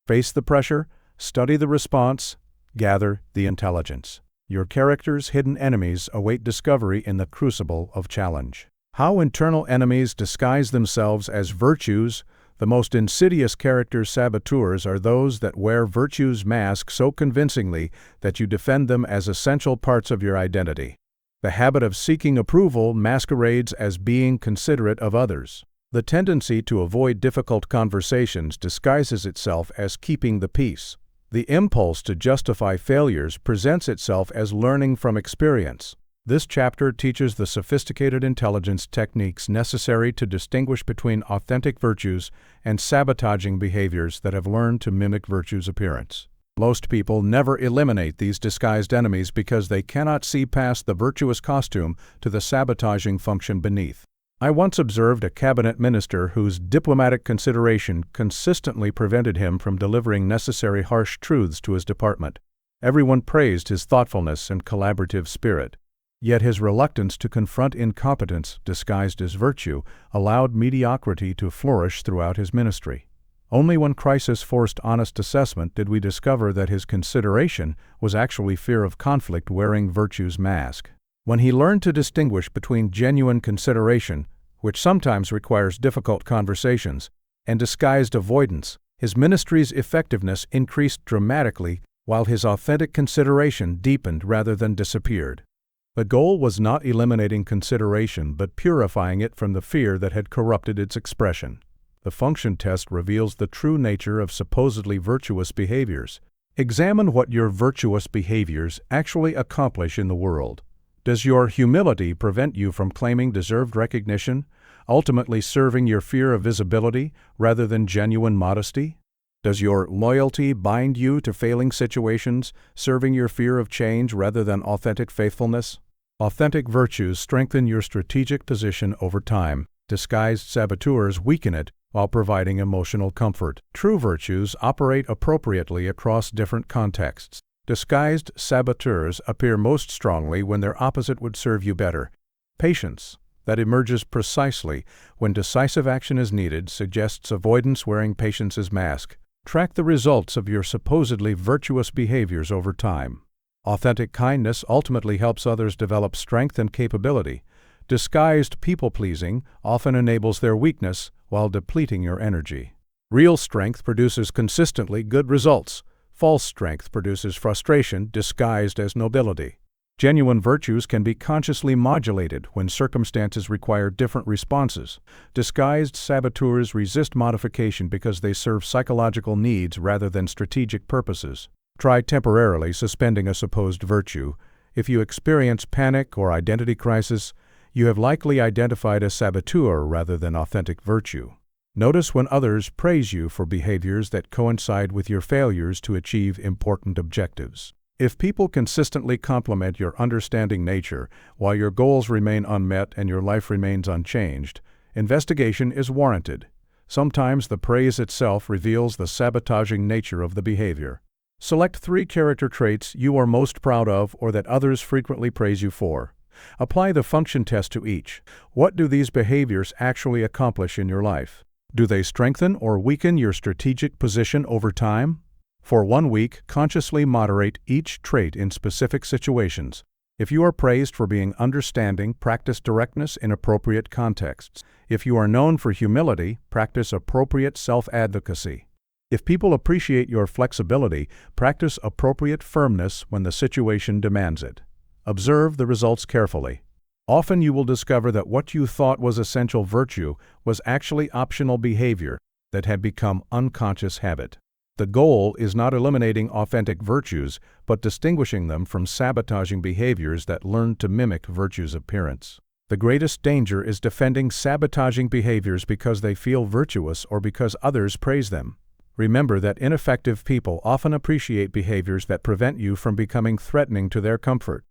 Speaker 1: Face the pressure, study the response, gather the intelligence. Your character's hidden enemies await discovery in the crucible of challenge. How internal enemies disguise themselves as virtues. The most insidious character saboteurs are those that wear virtue's mask so convincingly that you defend them as essential parts of your identity. The habit of seeking approval masquerades as being considerate of others. The tendency to avoid difficult conversations disguises itself as keeping the peace. The impulse to justify failures presents itself as learning from experience. This chapter teaches the sophisticated intelligence techniques necessary to distinguish between authentic virtues and sabotaging behaviors that have learned to mimic virtue's appearance. Most people never eliminate these disguised enemies because they cannot see past the virtuous costume to the sabotaging function beneath. I once observed a cabinet minister whose diplomatic consideration consistently prevented him from delivering necessary harsh truths to his department. Everyone praised his thoughtfulness and collaborative spirit. Yet his reluctance to confront incompetence, disguised as virtue, allowed mediocrity to flourish throughout his ministry. Only when crisis forced honest assessment did we discover that his consideration was actually fear of conflict wearing virtue's mask. When he learned to distinguish between genuine consideration, which sometimes requires difficult conversations, and disguised avoidance, his ministry's effectiveness increased dramatically while his authentic consideration deepened rather than disappeared. The goal was not eliminating consideration but purifying it from the fear that had corrupted its expression. The function test reveals the true nature of supposedly virtuous behaviors. Examine what your virtuous behaviors actually accomplish in the world. Does your humility prevent you from claiming deserved recognition, ultimately serving your fear of visibility rather than genuine modesty? Does your loyalty bind you to failing situations, serving your fear of change rather than authentic faithfulness? Authentic virtues strengthen your strategic position over time. Disguised saboteurs weaken it while providing emotional comfort. True virtues operate appropriately across different contexts. Disguised saboteurs appear most strongly when their opposite would serve you better. Patience, that emerges precisely when decisive action is needed, suggests avoidance wearing patience's mask. Track the results of your supposedly virtuous behaviors over time. Authentic kindness ultimately helps others develop strength and capability. Disguised people-pleasing often enables their weakness while depleting your energy. Real strength produces consistently good results. False strength produces frustration disguised as nobility. Genuine virtues can be consciously modulated when circumstances require different responses. Disguised saboteurs resist modification because they serve psychological needs rather than strategic purposes. Try temporarily suspending a supposed virtue. If you experience panic or identity crisis, you have likely identified a saboteur rather than authentic virtue. Notice when others praise you for behaviors that coincide with your failures to achieve important objectives. If people consistently compliment your understanding nature while your goals remain unmet and your life remains unchanged, investigation is warranted. Sometimes the praise itself reveals the sabotaging nature of the behavior. Select 3 character traits you are most proud of or that others frequently praise you for. Apply the function test to each. What do these behaviors actually accomplish in your life? Do they strengthen or weaken your strategic position over time? For 1 week, consciously moderate each trait in specific situations. If you are praised for being understanding, practice directness in appropriate contexts. If you are known for humility, practice appropriate self-advocacy. If people appreciate your flexibility, practice appropriate firmness when the situation demands it. Observe the results carefully. Often you will discover that what you thought was essential virtue was actually optional behavior that had become unconscious habit. The goal is not eliminating authentic virtues, but distinguishing them from sabotaging behaviors that learn to mimic virtue's appearance. The greatest danger is defending sabotaging behaviors because they feel virtuous or because others praise them. Remember that ineffective people often appreciate behaviors that prevent you from becoming threatening to their comfort.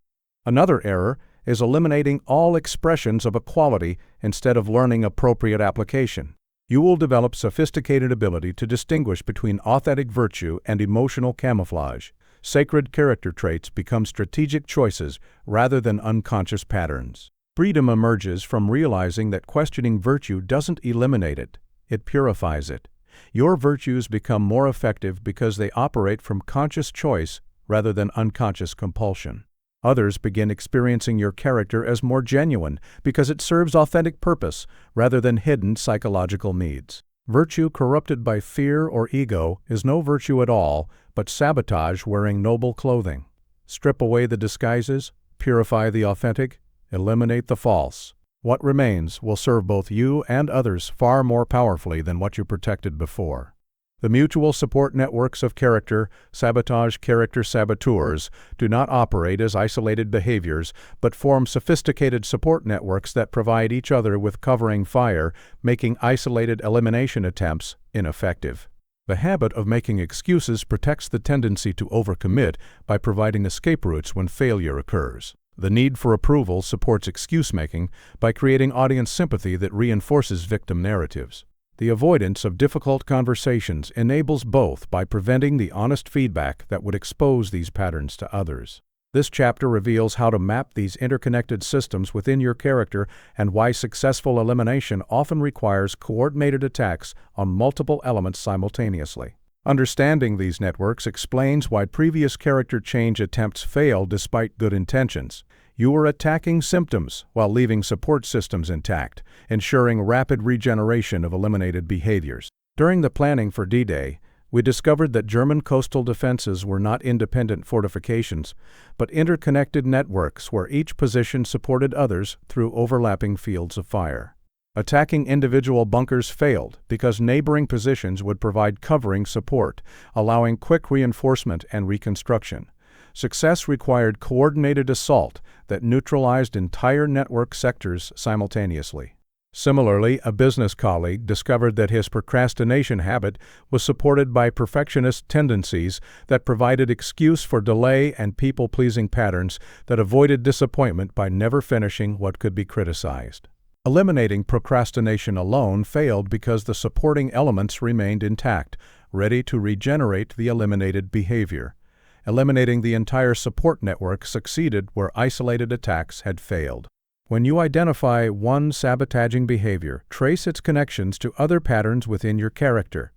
Speaker 1: Another error is eliminating all expressions of a quality instead of learning appropriate application. You will develop sophisticated ability to distinguish between authentic virtue and emotional camouflage. Sacred character traits become strategic choices rather than unconscious patterns. Freedom emerges from realizing that questioning virtue doesn't eliminate it, it purifies it. Your virtues become more effective because they operate from conscious choice rather than unconscious compulsion. Others begin experiencing your character as more genuine because it serves authentic purpose rather than hidden psychological needs. Virtue corrupted by fear or ego is no virtue at all, but sabotage wearing noble clothing. Strip away the disguises, purify the authentic, eliminate the false. What remains will serve both you and others far more powerfully than what you protected before. The mutual support networks of character saboteurs do not operate as isolated behaviors, but form sophisticated support networks that provide each other with covering fire, making isolated elimination attempts ineffective. The habit of making excuses protects the tendency to overcommit by providing escape routes when failure occurs. The need for approval supports excuse-making by creating audience sympathy that reinforces victim narratives. The avoidance of difficult conversations enables both by preventing the honest feedback that would expose these patterns to others. This chapter reveals how to map these interconnected systems within your character and why successful elimination often requires coordinated attacks on multiple elements simultaneously. Understanding these networks explains why previous character change attempts fail despite good intentions. You are attacking symptoms while leaving support systems intact, ensuring rapid regeneration of eliminated behaviors. During the planning for D-Day, we discovered that German coastal defenses were not independent fortifications, but interconnected networks where each position supported others through overlapping fields of fire. Attacking individual bunkers failed because neighboring positions would provide covering support, allowing quick reinforcement and reconstruction. Success required coordinated assault that neutralized entire network sectors simultaneously. Similarly, a business colleague discovered that his procrastination habit was supported by perfectionist tendencies that provided excuse for delay and people-pleasing patterns that avoided disappointment by never finishing what could be criticized. Eliminating procrastination alone failed because the supporting elements remained intact, ready to regenerate the eliminated behavior. Eliminating the entire support network succeeded where isolated attacks had failed. When you identify one sabotaging behavior, trace its connections to other patterns within your character.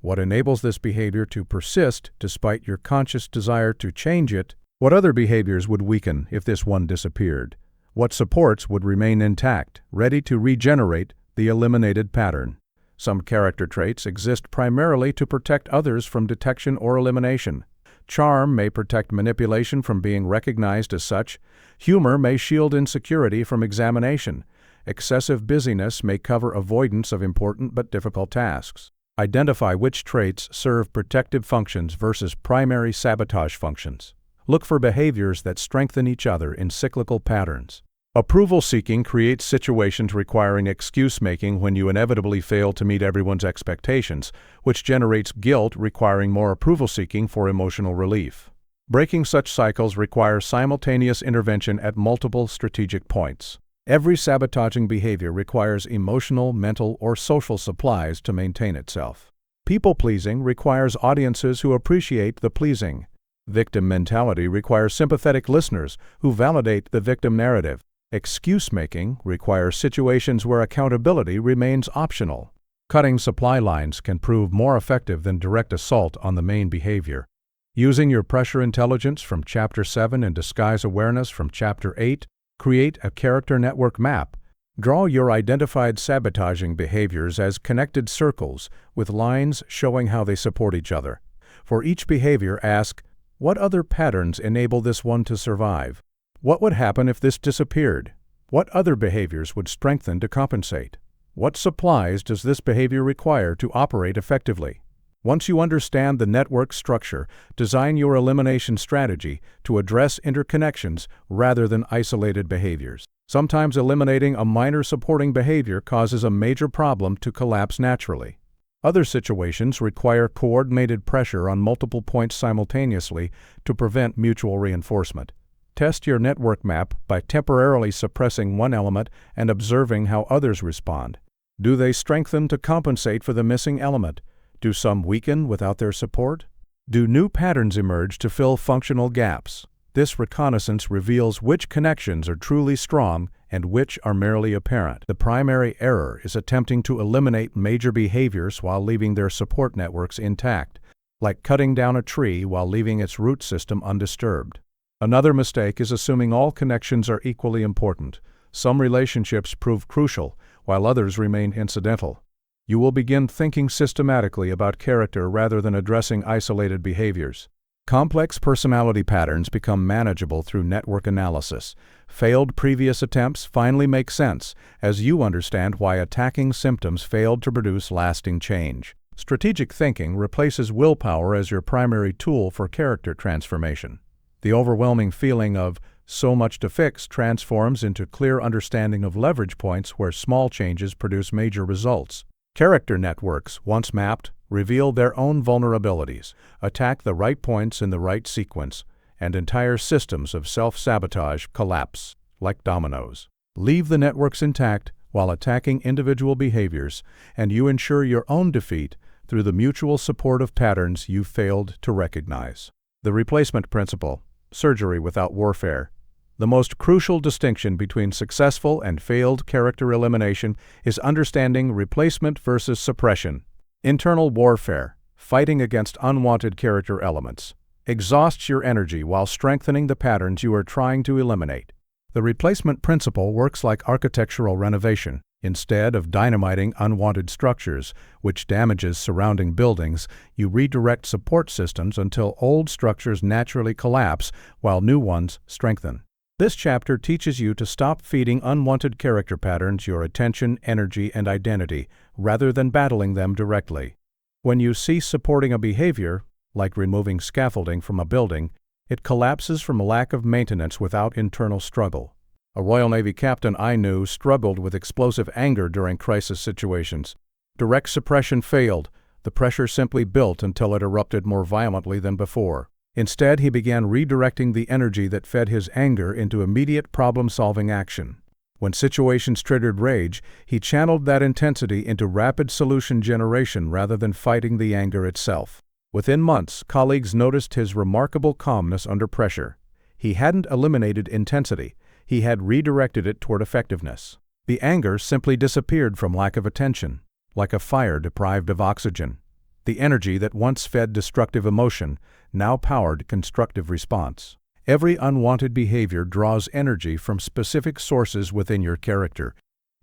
Speaker 1: What enables this behavior to persist despite your conscious desire to change it? What other behaviors would weaken if this one disappeared? What supports would remain intact, ready to regenerate the eliminated pattern? Some character traits exist primarily to protect others from detection or elimination. Charm may protect manipulation from being recognized as such. Humor may shield insecurity from examination. Excessive busyness may cover avoidance of important but difficult tasks. Identify which traits serve protective functions versus primary sabotage functions. Look for behaviors that strengthen each other in cyclical patterns. Approval seeking creates situations requiring excuse-making when you inevitably fail to meet everyone's expectations, which generates guilt requiring more approval seeking for emotional relief. Breaking such cycles requires simultaneous intervention at multiple strategic points. Every sabotaging behavior requires emotional, mental, or social supplies to maintain itself. People-pleasing requires audiences who appreciate the pleasing. Victim mentality requires sympathetic listeners who validate the victim narrative. Excuse-making requires situations where accountability remains optional. Cutting supply lines can prove more effective than direct assault on the main behavior. Using your pressure intelligence from Chapter 7 and disguise awareness from Chapter 8, create a character network map. Draw your identified sabotaging behaviors as connected circles with lines showing how they support each other. For each behavior, ask, what other patterns enable this one to survive? What would happen if this disappeared? What other behaviors would strengthen to compensate? What supplies does this behavior require to operate effectively? Once you understand the network structure, design your elimination strategy to address interconnections rather than isolated behaviors. Sometimes eliminating a minor supporting behavior causes a major problem to collapse naturally. Other situations require coordinated pressure on multiple points simultaneously to prevent mutual reinforcement. Test your network map by temporarily suppressing one element and observing how others respond. Do they strengthen to compensate for the missing element? Do some weaken without their support? Do new patterns emerge to fill functional gaps? This reconnaissance reveals which connections are truly strong and which are merely apparent. The primary error is attempting to eliminate major behaviors while leaving their support networks intact, like cutting down a tree while leaving its root system undisturbed. Another mistake is assuming all connections are equally important. Some relationships prove crucial, while others remain incidental. You will begin thinking systematically about character rather than addressing isolated behaviors. Complex personality patterns become manageable through network analysis. Failed previous attempts finally make sense as you understand why attacking symptoms failed to produce lasting change. Strategic thinking replaces willpower as your primary tool for character transformation. The overwhelming feeling of so much to fix transforms into clear understanding of leverage points where small changes produce major results. Character networks, once mapped, reveal their own vulnerabilities. Attack the right points in the right sequence, and entire systems of self-sabotage collapse like dominoes. Leave the networks intact while attacking individual behaviors, and you ensure your own defeat through the mutual support of patterns you failed to recognize. The replacement principle, surgery without warfare. The most crucial distinction between successful and failed character elimination is understanding replacement versus suppression. Internal warfare, fighting against unwanted character elements, exhausts your energy while strengthening the patterns you are trying to eliminate. The replacement principle works like architectural renovation. Instead of dynamiting unwanted structures, which damages surrounding buildings, you redirect support systems until old structures naturally collapse while new ones strengthen. This chapter teaches you to stop feeding unwanted character patterns your attention, energy, and identity, rather than battling them directly. When you cease supporting a behavior, like removing scaffolding from a building, it collapses from a lack of maintenance without internal struggle. A Royal Navy captain I knew struggled with explosive anger during crisis situations. Direct suppression failed. The pressure simply built until it erupted more violently than before. Instead, he began redirecting the energy that fed his anger into immediate problem-solving action. When situations triggered rage, he channeled that intensity into rapid solution generation rather than fighting the anger itself. Within months, colleagues noticed his remarkable calmness under pressure. He hadn't eliminated intensity. He had redirected it toward effectiveness. The anger simply disappeared from lack of attention, like a fire deprived of oxygen. The energy that once fed destructive emotion now powered constructive response. Every unwanted behavior draws energy from specific sources within your character.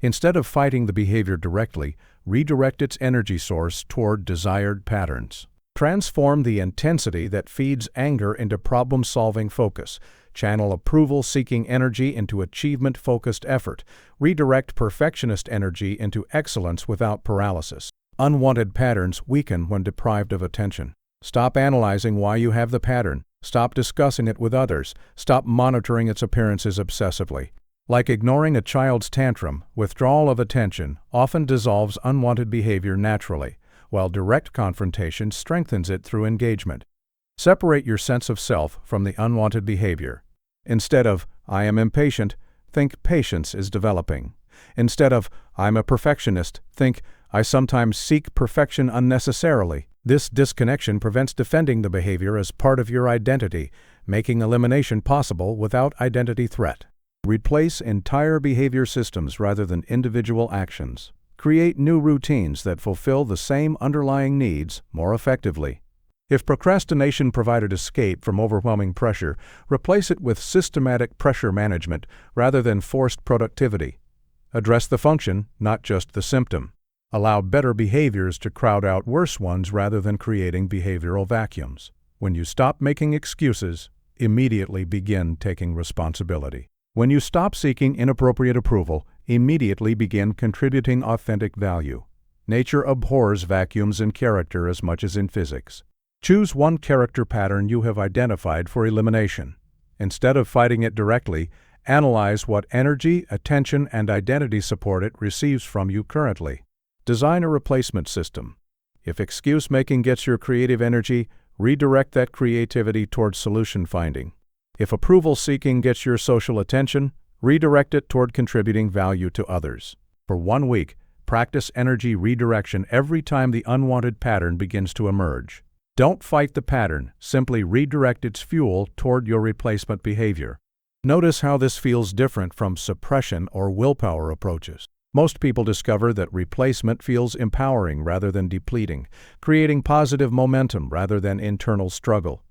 Speaker 1: Instead of fighting the behavior directly, redirect its energy source toward desired patterns. Transform the intensity that feeds anger into problem-solving focus. Channel approval-seeking energy into achievement-focused effort. Redirect perfectionist energy into excellence without paralysis. Unwanted patterns weaken when deprived of attention. Stop analyzing why you have the pattern. Stop discussing it with others. Stop monitoring its appearances obsessively. Like ignoring a child's tantrum, withdrawal of attention often dissolves unwanted behavior naturally, while direct confrontation strengthens it through engagement. Separate your sense of self from the unwanted behavior. Instead of, "I am impatient," think, "Patience is developing." Instead of, "I'm a perfectionist," think, "I sometimes seek perfection unnecessarily." This disconnection prevents defending the behavior as part of your identity, making elimination possible without identity threat. Replace entire behavior systems rather than individual actions. Create new routines that fulfill the same underlying needs more effectively. If procrastination provided escape from overwhelming pressure, replace it with systematic pressure management rather than forced productivity. Address the function, not just the symptom. Allow better behaviors to crowd out worse ones rather than creating behavioral vacuums. When you stop making excuses, immediately begin taking responsibility. When you stop seeking inappropriate approval, immediately begin contributing authentic value. Nature abhors vacuums in character as much as in physics. Choose one character pattern you have identified for elimination. Instead of fighting it directly, analyze what energy, attention, and identity support it receives from you currently. Design a replacement system. If excuse-making gets your creative energy, redirect that creativity towards solution finding. If approval-seeking gets your social attention, redirect it toward contributing value to others. For 1 week, practice energy redirection every time the unwanted pattern begins to emerge. Don't fight the pattern, simply redirect its fuel toward your replacement behavior. Notice how this feels different from suppression or willpower approaches. Most people discover that replacement feels empowering rather than depleting, creating positive momentum rather than internal struggle.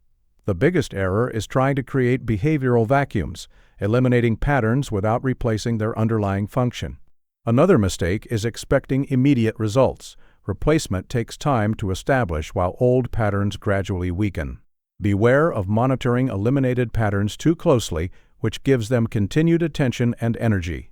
Speaker 1: The biggest error is trying to create behavioral vacuums, eliminating patterns without replacing their underlying function. Another mistake is expecting immediate results. Replacement takes time to establish while old patterns gradually weaken. Beware of monitoring eliminated patterns too closely, which gives them continued attention and energy.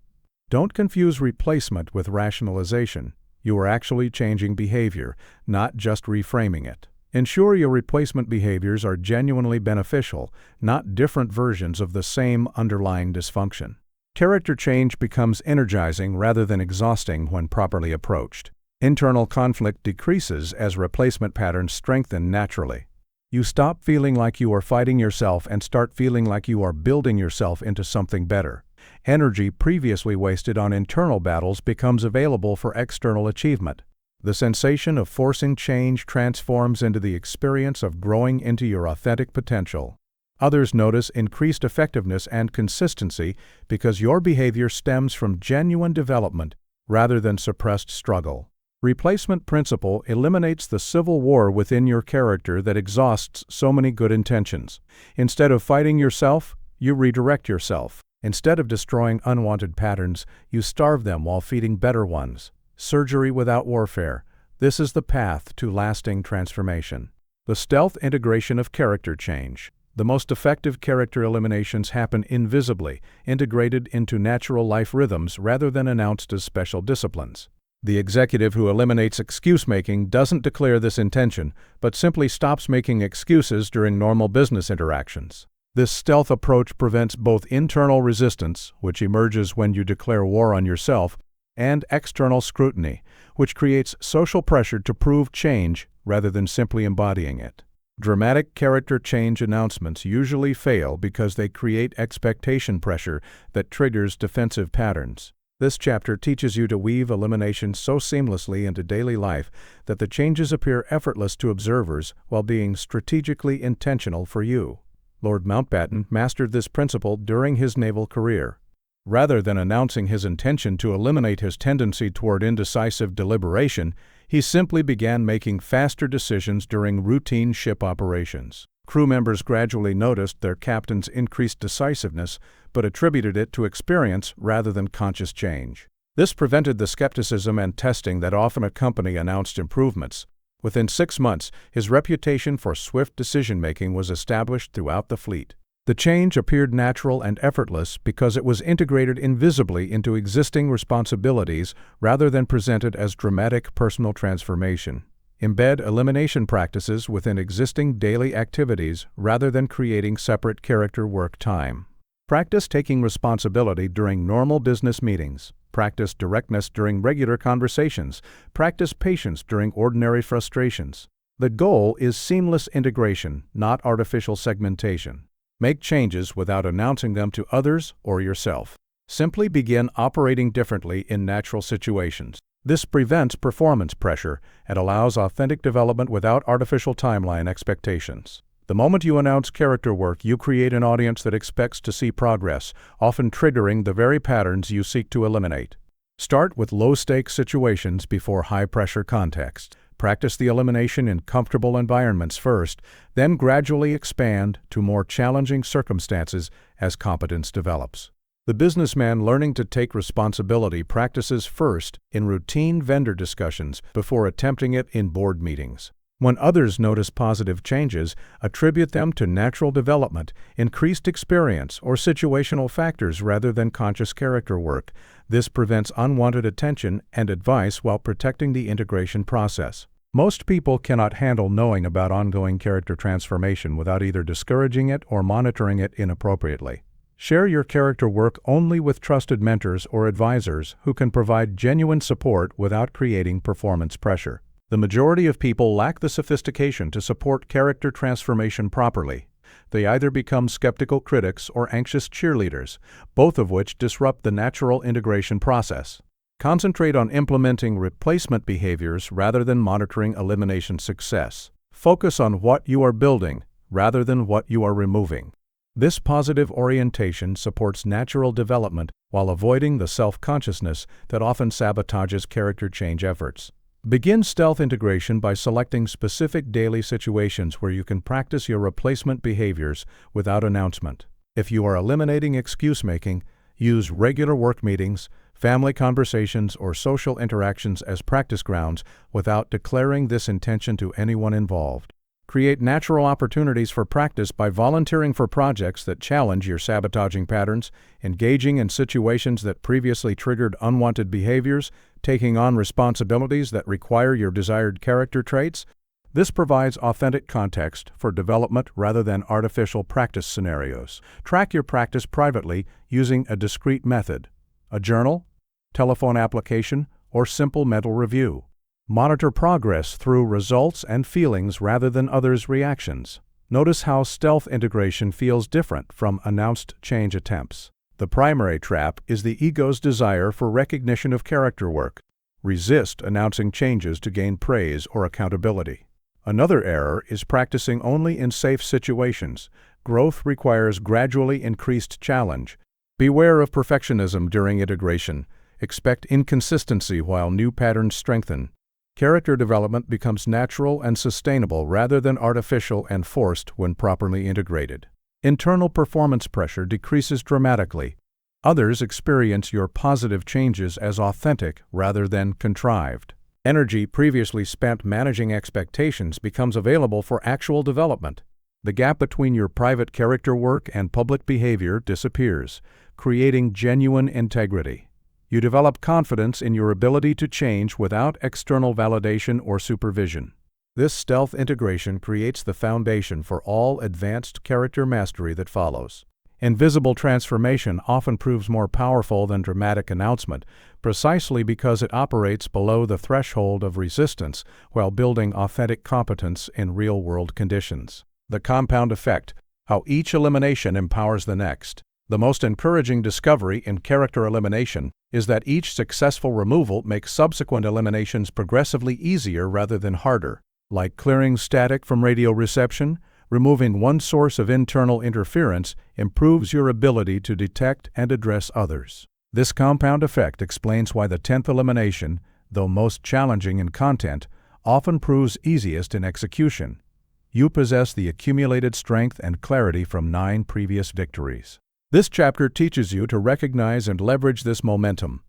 Speaker 1: Don't confuse replacement with rationalization. You are actually changing behavior, not just reframing it. Ensure your replacement behaviors are genuinely beneficial, not different versions of the same underlying dysfunction. Character change becomes energizing rather than exhausting when properly approached. Internal conflict decreases as replacement patterns strengthen naturally. You stop feeling like you are fighting yourself and start feeling like you are building yourself into something better. Energy previously wasted on internal battles becomes available for external achievement. The sensation of forcing change transforms into the experience of growing into your authentic potential. Others notice increased effectiveness and consistency because your behavior stems from genuine development rather than suppressed struggle. Replacement principle eliminates the civil war within your character that exhausts so many good intentions. Instead of fighting yourself, you redirect yourself. Instead of destroying unwanted patterns, you starve them while feeding better ones. Surgery without warfare. This is the path to lasting transformation. The stealth integration of character change. The most effective character eliminations happen invisibly, integrated into natural life rhythms rather than announced as special disciplines. The executive who eliminates excuse-making doesn't declare this intention, but simply stops making excuses during normal business interactions. This stealth approach prevents both internal resistance, which emerges when you declare war on yourself, and external scrutiny, which creates social pressure to prove change rather than simply embodying it. Dramatic character change announcements usually fail because they create expectation pressure that triggers defensive patterns. This chapter teaches you to weave elimination so seamlessly into daily life that the changes appear effortless to observers while being strategically intentional for you. Lord Mountbatten mastered this principle during his naval career. Rather than announcing his intention to eliminate his tendency toward indecisive deliberation, he simply began making faster decisions during routine ship operations. Crew members gradually noticed their captain's increased decisiveness, but attributed it to experience rather than conscious change. This prevented the skepticism and testing that often accompany announced improvements. Within 6 months, his reputation for swift decision-making was established throughout the fleet. The change appeared natural and effortless because it was integrated invisibly into existing responsibilities rather than presented as dramatic personal transformation. Embed elimination practices within existing daily activities rather than creating separate character work time. Practice taking responsibility during normal business meetings. Practice directness during regular conversations. Practice patience during ordinary frustrations. The goal is seamless integration, not artificial segmentation. Make changes without announcing them to others or yourself. Simply begin operating differently in natural situations. This prevents performance pressure and allows authentic development without artificial timeline expectations. The moment you announce character work, you create an audience that expects to see progress, often triggering the very patterns you seek to eliminate. Start with low-stakes situations before high-pressure contexts. Practice the elimination in comfortable environments first, then gradually expand to more challenging circumstances as competence develops. The businessman learning to take responsibility practices first in routine vendor discussions before attempting it in board meetings. When others notice positive changes, attribute them to natural development, increased experience, or situational factors rather than conscious character work. This prevents unwanted attention and advice while protecting the integration process. Most people cannot handle knowing about ongoing character transformation without either discouraging it or monitoring it inappropriately. Share your character work only with trusted mentors or advisors who can provide genuine support without creating performance pressure. The majority of people lack the sophistication to support character transformation properly. They either become skeptical critics or anxious cheerleaders, both of which disrupt the natural integration process. Concentrate on implementing replacement behaviors rather than monitoring elimination success. Focus on what you are building rather than what you are removing. This positive orientation supports natural development while avoiding the self-consciousness that often sabotages character change efforts. Begin stealth integration by selecting specific daily situations where you can practice your replacement behaviors without announcement. If you are eliminating excuse-making, use regular work meetings, family conversations, or social interactions as practice grounds without declaring this intention to anyone involved. Create natural opportunities for practice by volunteering for projects that challenge your sabotaging patterns, engaging in situations that previously triggered unwanted behaviors, taking on responsibilities that require your desired character traits. This provides authentic context for development rather than artificial practice scenarios. Track your practice privately using a discrete method: a journal, telephone application, or simple mental review. Monitor progress through results and feelings rather than others' reactions. Notice how stealth integration feels different from announced change attempts. The primary trap is the ego's desire for recognition of character work. Resist announcing changes to gain praise or accountability. Another error is practicing only in safe situations. Growth requires gradually increased challenge. Beware of perfectionism during integration. Expect inconsistency while new patterns strengthen. Character development becomes natural and sustainable rather than artificial and forced when properly integrated. Internal performance pressure decreases dramatically. Others experience your positive changes as authentic rather than contrived. Energy previously spent managing expectations becomes available for actual development. The gap between your private character work and public behavior disappears, creating genuine integrity. You develop confidence in your ability to change without external validation or supervision. This stealth integration creates the foundation for all advanced character mastery that follows. Invisible transformation often proves more powerful than dramatic announcement, precisely because it operates below the threshold of resistance while building authentic competence in real-world conditions. The compound effect: how each elimination empowers the next. The most encouraging discovery in character elimination is that each successful removal makes subsequent eliminations progressively easier rather than harder. Like clearing static from radio reception, removing one source of internal interference improves your ability to detect and address others. This compound effect explains why the 10th elimination, though most challenging in content, often proves easiest in execution. You possess the accumulated strength and clarity from 9 previous victories. This chapter teaches you to recognize and leverage this momentum,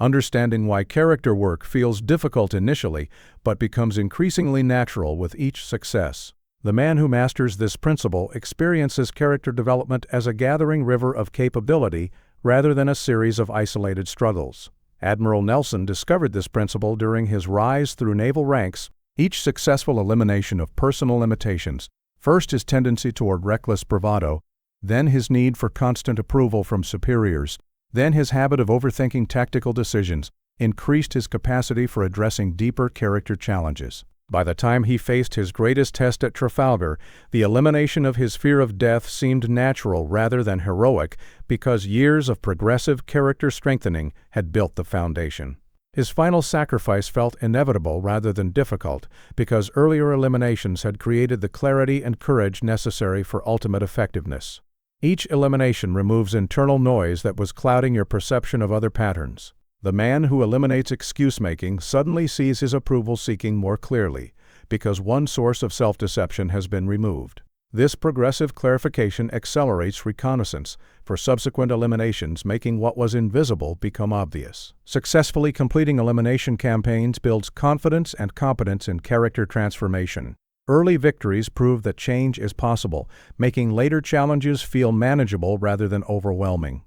Speaker 1: understanding why character work feels difficult initially but becomes increasingly natural with each success. The man who masters this principle experiences character development as a gathering river of capability rather than a series of isolated struggles. Admiral Nelson discovered this principle during his rise through naval ranks. Each successful elimination of personal limitations, first his tendency toward reckless bravado, then his need for constant approval from superiors, then his habit of overthinking tactical decisions, increased his capacity for addressing deeper character challenges. By the time he faced his greatest test at Trafalgar, the elimination of his fear of death seemed natural rather than heroic because years of progressive character strengthening had built the foundation. His final sacrifice felt inevitable rather than difficult because earlier eliminations had created the clarity and courage necessary for ultimate effectiveness. Each elimination removes internal noise that was clouding your perception of other patterns. The man who eliminates excuse-making suddenly sees his approval-seeking more clearly because one source of self-deception has been removed. This progressive clarification accelerates reconnaissance for subsequent eliminations, making what was invisible become obvious. Successfully completing elimination campaigns builds confidence and competence in character transformation. Early victories prove that change is possible, making later challenges feel manageable rather than overwhelming.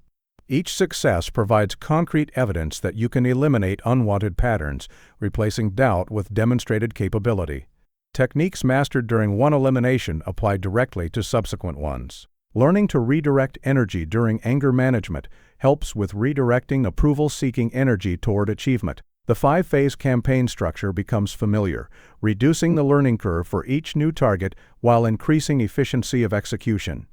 Speaker 1: Each success provides concrete evidence that you can eliminate unwanted patterns, replacing doubt with demonstrated capability. Techniques mastered during one elimination apply directly to subsequent ones. Learning to redirect energy during anger management helps with redirecting approval-seeking energy toward achievement. The 5-phase campaign structure becomes familiar, reducing the learning curve for each new target while increasing efficiency of execution.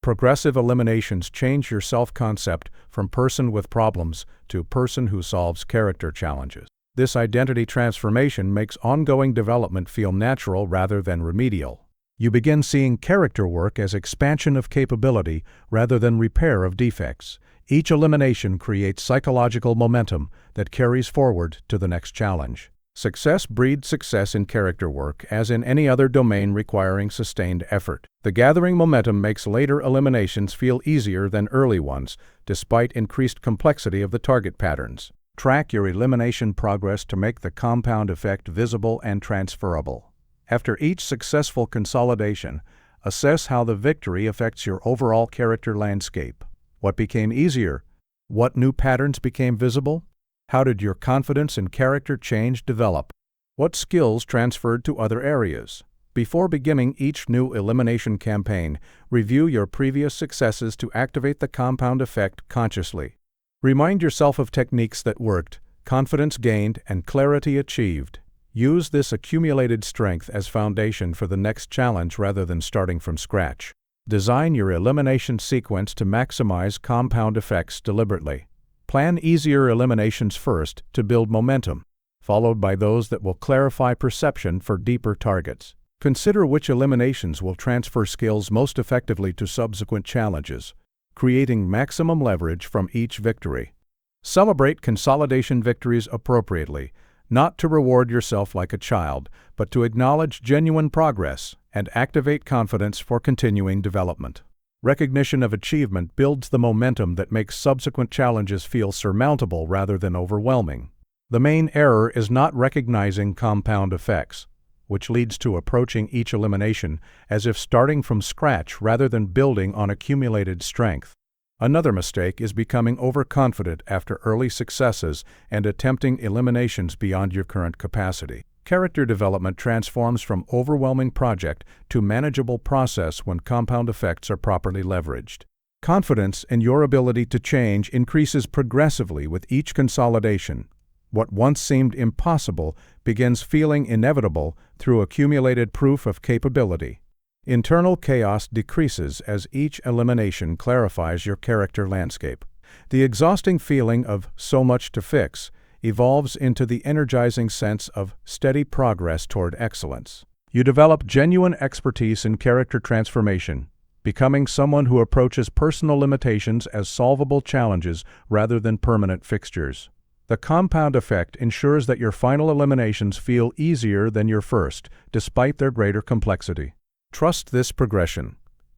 Speaker 1: Progressive eliminations change your self-concept from person with problems to person who solves character challenges. This identity transformation makes ongoing development feel natural rather than remedial. You begin seeing character work as expansion of capability rather than repair of defects. Each elimination creates psychological momentum that carries forward to the next challenge. Success breeds success in character work, as in any other domain requiring sustained effort. The gathering momentum makes later eliminations feel easier than early ones, despite increased complexity of the target patterns. Track your elimination progress to make the compound effect visible and transferable. After each successful consolidation, assess how the victory affects your overall character landscape. What became easier? What new patterns became visible? How did your confidence and character change develop? What skills transferred to other areas? Before beginning each new elimination campaign, review your previous successes to activate the compound effect consciously. Remind yourself of techniques that worked, confidence gained, and clarity achieved. Use this accumulated strength as foundation for the next challenge rather than starting from scratch. Design your elimination sequence to maximize compound effects deliberately. Plan easier eliminations first to build momentum, followed by those that will clarify perception for deeper targets. Consider which eliminations will transfer skills most effectively to subsequent challenges, creating maximum leverage from each victory. Celebrate consolidation victories appropriately, not to reward yourself like a child, but to acknowledge genuine progress and activate confidence for continuing development. Recognition of achievement builds the momentum that makes subsequent challenges feel surmountable rather than overwhelming. The main error is not recognizing compound effects, which leads to approaching each elimination as if starting from scratch rather than building on accumulated strength. Another mistake is becoming overconfident after early successes and attempting eliminations beyond your current capacity. Character development transforms from overwhelming project to manageable process when compound effects are properly leveraged. Confidence in your ability to change increases progressively with each consolidation. What once seemed impossible begins feeling inevitable through accumulated proof of capability. Internal chaos decreases as each elimination clarifies your character landscape. The exhausting feeling of so much to fix evolves into the energizing sense of steady progress toward excellence. You develop genuine expertise in character transformation, becoming someone who approaches personal limitations as solvable challenges rather than permanent fixtures. The compound effect ensures that your final eliminations feel easier than your first, despite their greater complexity. Trust this progression.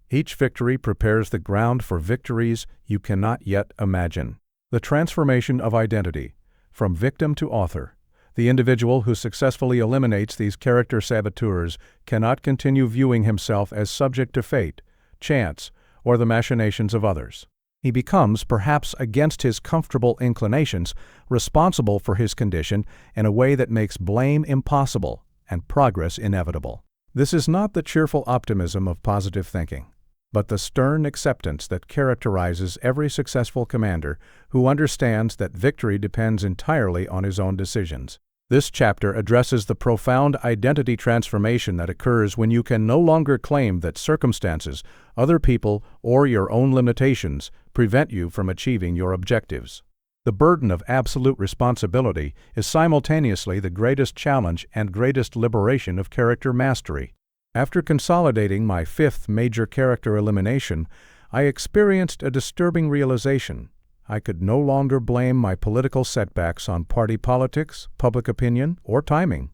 Speaker 1: Each victory prepares the ground for victories you cannot yet imagine. The transformation of identity. From victim to author, the individual who successfully eliminates these character saboteurs cannot continue viewing himself as subject to fate, chance, or the machinations of others. He becomes, perhaps against his comfortable inclinations, responsible for his condition in a way that makes blame impossible and progress inevitable. This is not the cheerful optimism of positive thinking, but the stern acceptance that characterizes every successful commander who understands that victory depends entirely on his own decisions. This chapter addresses the profound identity transformation that occurs when you can no longer claim that circumstances, other people, or your own limitations prevent you from achieving your objectives. The burden of absolute responsibility is simultaneously the greatest challenge and greatest liberation of character mastery. After consolidating my fifth major character elimination, I experienced a disturbing realization. I could no longer blame my political setbacks on party politics, public opinion, or timing.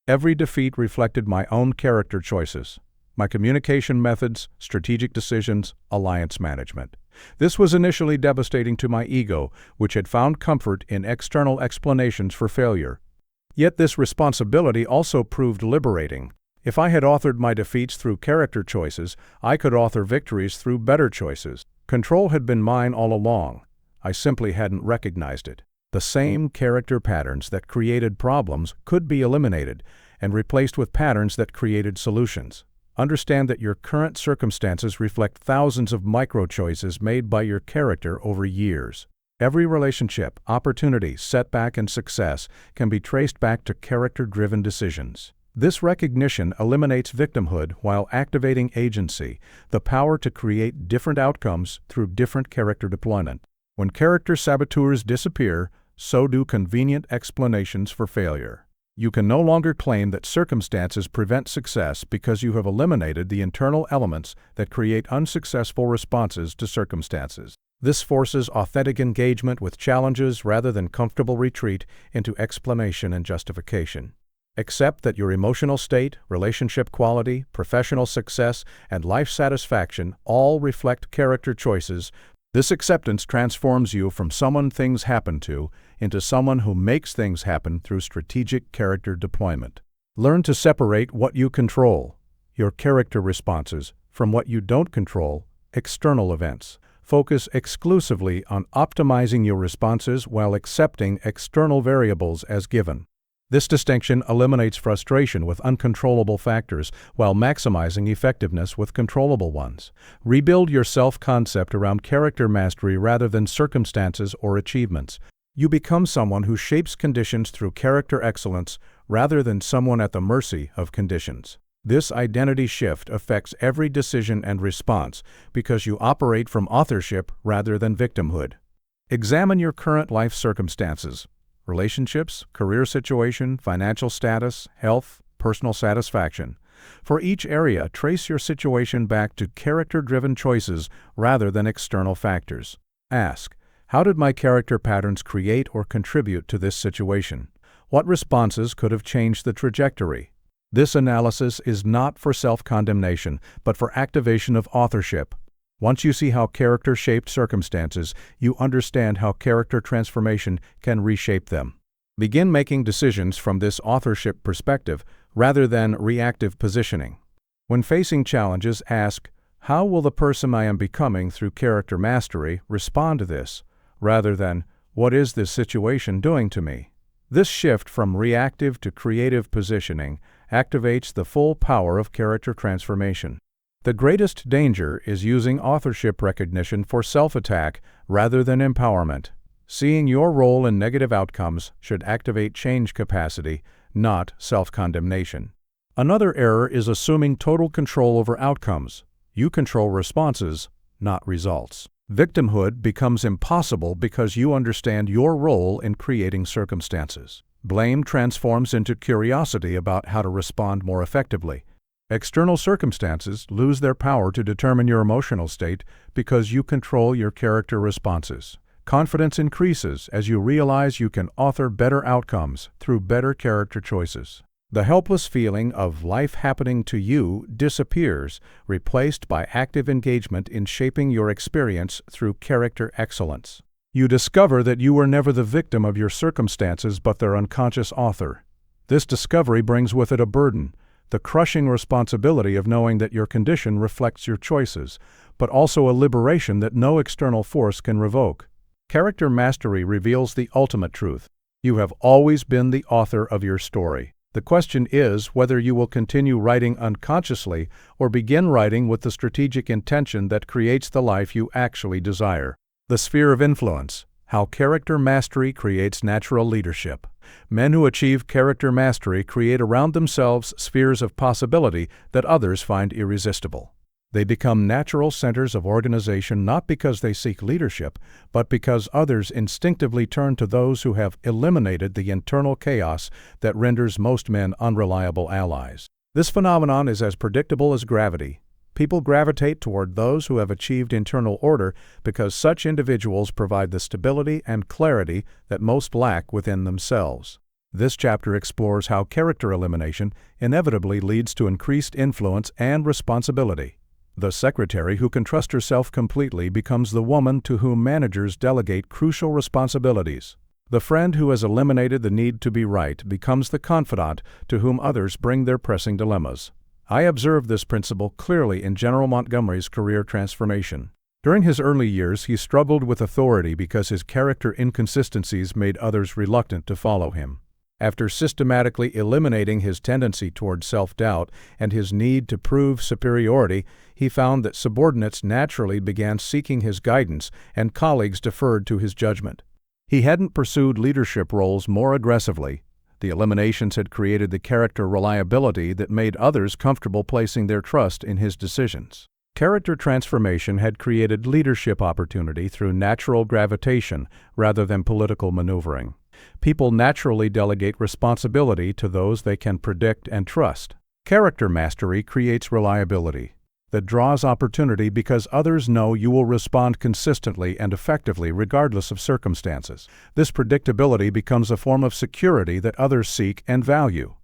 Speaker 1: Every defeat reflected my own character choices, my communication methods, strategic decisions, alliance management. This was initially devastating to my ego, which had found comfort in external explanations for failure. Yet this responsibility also proved liberating. If I had authored my defeats through character choices, I could author victories through better choices. Control had been mine all along. I simply hadn't recognized it. The same character patterns that created problems could be eliminated and replaced with patterns that created solutions. Understand that your current circumstances reflect thousands of micro-choices made by your character over years. Every relationship, opportunity, setback, and success can be traced back to character-driven decisions. This recognition eliminates victimhood while activating agency, the power to create different outcomes through different character deployment. When character saboteurs disappear, so do convenient explanations for failure. You can no longer claim that circumstances prevent success because you have eliminated the internal elements that create unsuccessful responses to circumstances. This forces authentic engagement with challenges rather than comfortable retreat into explanation and justification. Accept that your emotional state, relationship quality, professional success, and life satisfaction all reflect character choices. This acceptance transforms you from someone things happen to into someone who makes things happen through strategic character deployment. Learn to separate what you control, your character responses, from what you don't control, external events. Focus exclusively on optimizing your responses while accepting external variables as given. This distinction eliminates frustration with uncontrollable factors while maximizing effectiveness with controllable ones. Rebuild your self-concept around character mastery rather than circumstances or achievements. You become someone who shapes conditions through character excellence rather than someone at the mercy of conditions. This identity shift affects every decision and response because you operate from authorship rather than victimhood. Examine your current life circumstances. Relationships, career situation, financial status, health, personal satisfaction. For each area, trace your situation back to character-driven choices rather than external factors. Ask, how did my character patterns create or contribute to this situation? What responses could have changed the trajectory? This analysis is not for self-condemnation, but for activation of authorship. Once you see how character shaped circumstances, you understand how character transformation can reshape them. Begin making decisions from this authorship perspective rather than reactive positioning. When facing challenges, ask, how will the person I am becoming through character mastery respond to this, rather than, what is this situation doing to me? This shift from reactive to creative positioning activates the full power of character transformation. The greatest danger is using authorship recognition for self-attack rather than empowerment. Seeing your role in negative outcomes should activate change capacity, not self-condemnation. Another error is assuming total control over outcomes. You control responses, not results. Victimhood becomes impossible because you understand your role in creating circumstances. Blame transforms into curiosity about how to respond more effectively. External circumstances lose their power to determine your emotional state because you control your character responses. Confidence increases as you realize you can author better outcomes through better character choices. The helpless feeling of life happening to you disappears, replaced by active engagement in shaping your experience through character excellence. You discover that you were never the victim of your circumstances but their unconscious author. This discovery brings with it a burden, the crushing responsibility of knowing that your condition reflects your choices, but also a liberation that no external force can revoke. Character mastery reveals the ultimate truth. You have always been the author of your story. The question is whether you will continue writing unconsciously or begin writing with the strategic intention that creates the life you actually desire. The sphere of influence. How character mastery creates natural leadership. Men who achieve character mastery create around themselves spheres of possibility that others find irresistible. They become natural centers of organization not because they seek leadership, but because others instinctively turn to those who have eliminated the internal chaos that renders most men unreliable allies. This phenomenon is as predictable as gravity. People gravitate toward those who have achieved internal order because such individuals provide the stability and clarity that most lack within themselves. This chapter explores how character elimination inevitably leads to increased influence and responsibility. The secretary who can trust herself completely becomes the woman to whom managers delegate crucial responsibilities. The friend who has eliminated the need to be right becomes the confidant to whom others bring their pressing dilemmas. I observed this principle clearly in General Montgomery's career transformation. During his early years, he struggled with authority because his character inconsistencies made others reluctant to follow him. After systematically eliminating his tendency toward self-doubt and his need to prove superiority, he found that subordinates naturally began seeking his guidance and colleagues deferred to his judgment. He hadn't pursued leadership roles more aggressively. The eliminations had created the character reliability that made others comfortable placing their trust in his decisions. Character transformation had created leadership opportunity through natural gravitation rather than political maneuvering. People naturally delegate responsibility to those they can predict and trust. Character mastery creates reliability that draws opportunity because others know you will respond consistently and effectively regardless of circumstances. This predictability becomes a form of security that others seek and value.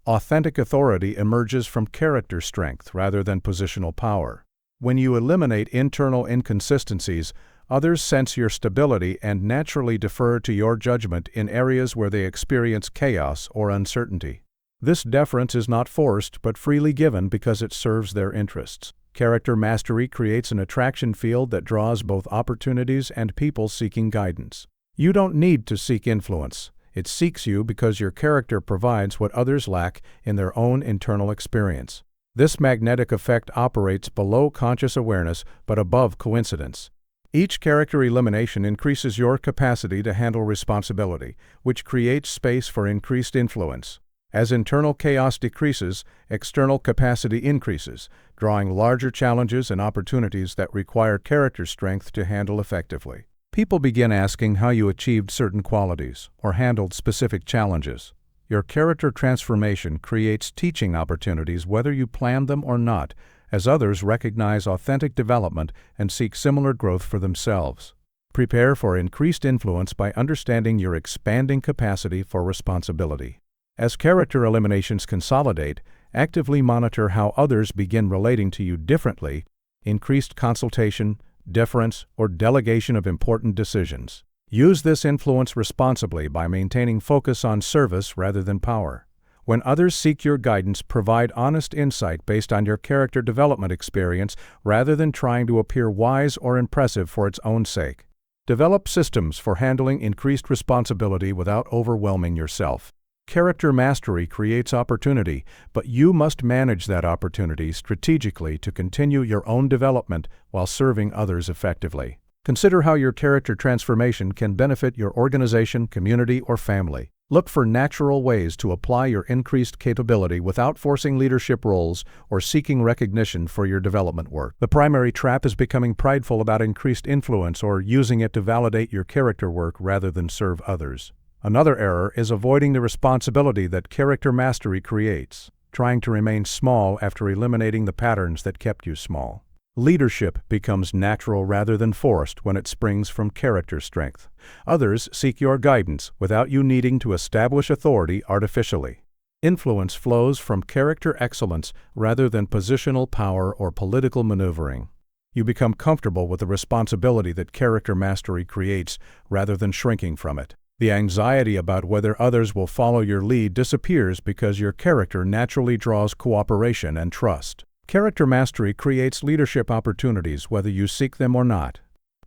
Speaker 1: Authentic authority emerges from character strength rather than positional power. When you eliminate internal inconsistencies, others sense your stability and naturally defer to your judgment in areas where they experience chaos or uncertainty. This deference is not forced but freely given because it serves their interests. Character mastery creates an attraction field that draws both opportunities and people seeking guidance. You don't need to seek influence. It seeks you because your character provides what others lack in their own internal experience. This magnetic effect operates below conscious awareness but above coincidence. Each character elimination increases your capacity to handle responsibility, which creates space for increased influence. As internal chaos decreases, external capacity increases, drawing larger challenges and opportunities that require character strength to handle effectively. People begin asking how you achieved certain qualities or handled specific challenges. Your character transformation creates teaching opportunities whether you planned them or not, as others recognize authentic development and seek similar growth for themselves. Prepare for increased influence by understanding your expanding capacity for responsibility. As character eliminations consolidate, actively monitor how others begin relating to you differently, increased consultation, deference, or delegation of important decisions. Use this influence responsibly by maintaining focus on service rather than power. When others seek your guidance, provide honest insight based on your character development experience rather than trying to appear wise or impressive for its own sake. Develop systems for handling increased responsibility without overwhelming yourself. Character mastery creates opportunity, but you must manage that opportunity strategically to continue your own development while serving others effectively. Consider how your character transformation can benefit your organization, community, or family. Look for natural ways to apply your increased capability without forcing leadership roles or seeking recognition for your development work. The primary trap is becoming prideful about increased influence or using it to validate your character work rather than serve others. Another error is avoiding the responsibility that character mastery creates, trying to remain small after eliminating the patterns that kept you small. Leadership becomes natural rather than forced when it springs from character strength. Others seek your guidance without you needing to establish authority artificially. Influence flows from character excellence rather than positional power or political maneuvering. You become comfortable with the responsibility that character mastery creates rather than shrinking from it. The anxiety about whether others will follow your lead disappears because your character naturally draws cooperation and trust. Character mastery creates leadership opportunities whether you seek them or not.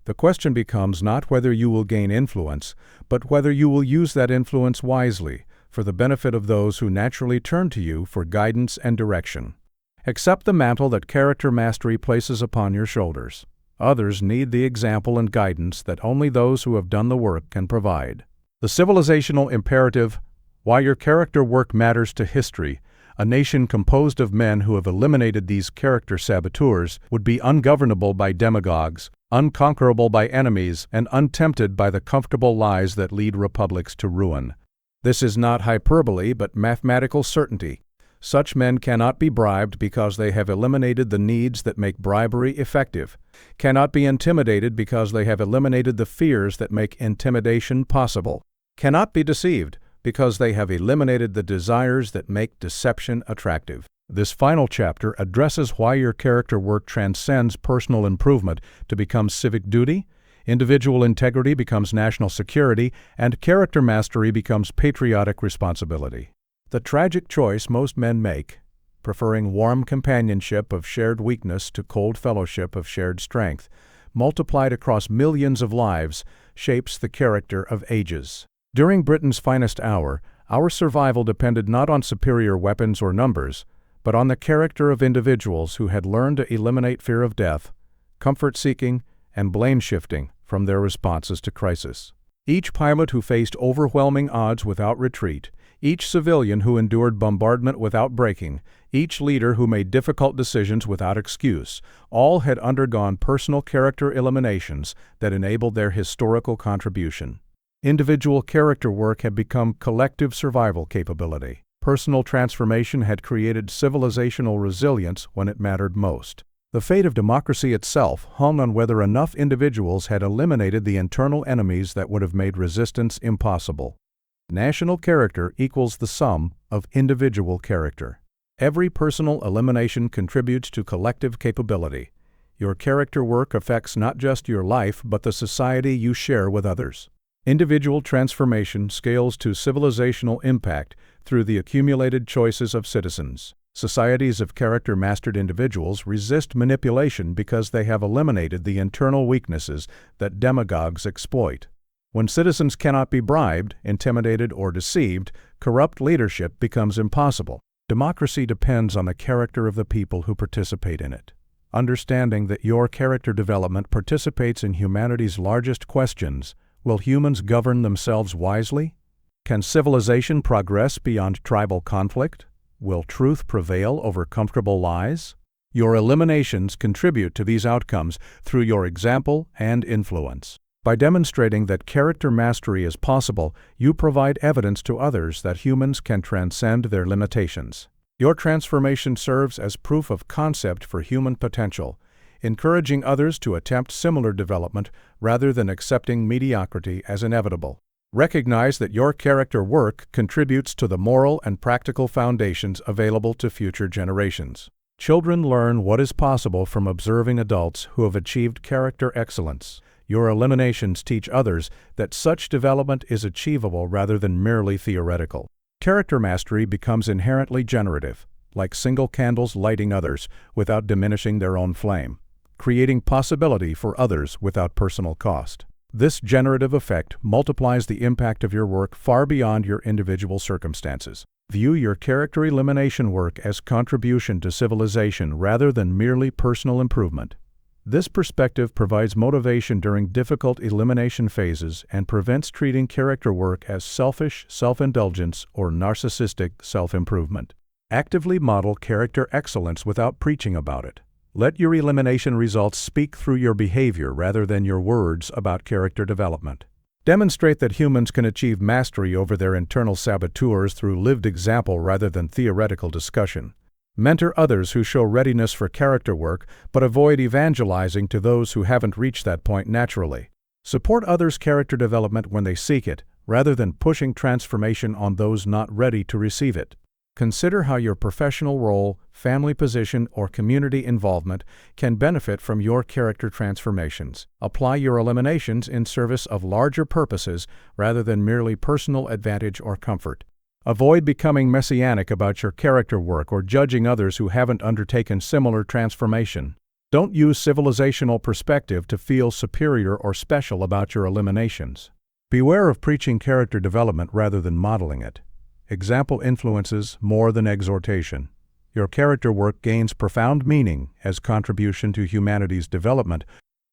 Speaker 1: The question becomes not whether you will gain influence, but whether you will use that influence wisely for the benefit of those who naturally turn to you for guidance and direction. Accept the mantle that character mastery places upon your shoulders. Others need the example and guidance that only those who have done the work can provide. The civilizational imperative, why your character work matters to history, a nation composed of men who have eliminated these character saboteurs, would be ungovernable by demagogues, unconquerable by enemies, and untempted by the comfortable lies that lead republics to ruin. This is not hyperbole but mathematical certainty. Such men cannot be bribed because they have eliminated the needs that make bribery effective, cannot be intimidated because they have eliminated the fears that make intimidation possible, cannot be deceived because they have eliminated the desires that make deception attractive. This final chapter addresses why your character work transcends personal improvement to become civic duty, individual integrity becomes national security, and character mastery becomes patriotic responsibility. The tragic choice most men make, preferring warm companionship of shared weakness to cold fellowship of shared strength, multiplied across millions of lives, shapes the character of ages. During Britain's finest hour, our survival depended not on superior weapons or numbers, but on the character of individuals who had learned to eliminate fear of death, comfort-seeking, and blame-shifting from their responses to crisis. Each pilot who faced overwhelming odds without retreat, each civilian who endured bombardment without breaking, each leader who made difficult decisions without excuse, all had undergone personal character eliminations that enabled their historical contribution. Individual character work had become collective survival capability. Personal transformation had created civilizational resilience when it mattered most. The fate of democracy itself hung on whether enough individuals had eliminated the internal enemies that would have made resistance impossible. National character equals the sum of individual character. Every personal elimination contributes to collective capability. Your character work affects not just your life, but the society you share with others. Individual transformation scales to civilizational impact through the accumulated choices of citizens. Societies of character-mastered individuals resist manipulation because they have eliminated the internal weaknesses that demagogues exploit. When citizens cannot be bribed, intimidated, or deceived, corrupt leadership becomes impossible. Democracy depends on the character of the people who participate in it. Understanding that your character development participates in humanity's largest questions, will humans govern themselves wisely? Can civilization progress beyond tribal conflict? Will truth prevail over comfortable lies? Your eliminations contribute to these outcomes through your example and influence. By demonstrating that character mastery is possible, you provide evidence to others that humans can transcend their limitations. Your transformation serves as proof of concept for human potential, encouraging others to attempt similar development rather than accepting mediocrity as inevitable. Recognize that your character work contributes to the moral and practical foundations available to future generations. Children learn what is possible from observing adults who have achieved character excellence. Your eliminations teach others that such development is achievable rather than merely theoretical. Character mastery becomes inherently generative, like single candles lighting others without diminishing their own flame, creating possibility for others without personal cost. This generative effect multiplies the impact of your work far beyond your individual circumstances. View your character elimination work as contribution to civilization rather than merely personal improvement. This perspective provides motivation during difficult elimination phases and prevents treating character work as selfish self-indulgence or narcissistic self-improvement. Actively model character excellence without preaching about it. Let your elimination results speak through your behavior rather than your words about character development. Demonstrate that humans can achieve mastery over their internal saboteurs through lived example rather than theoretical discussion. Mentor others who show readiness for character work, but avoid evangelizing to those who haven't reached that point naturally. Support others' character development when they seek it, rather than pushing transformation on those not ready to receive it. Consider how your professional role, family position, or community involvement can benefit from your character transformations. Apply your eliminations in service of larger purposes rather than merely personal advantage or comfort. Avoid becoming messianic about your character work or judging others who haven't undertaken similar transformation. Don't use civilizational perspective to feel superior or special about your eliminations. Beware of preaching character development rather than modeling it. Example influences more than exhortation. Your character work gains profound meaning as contribution to humanity's development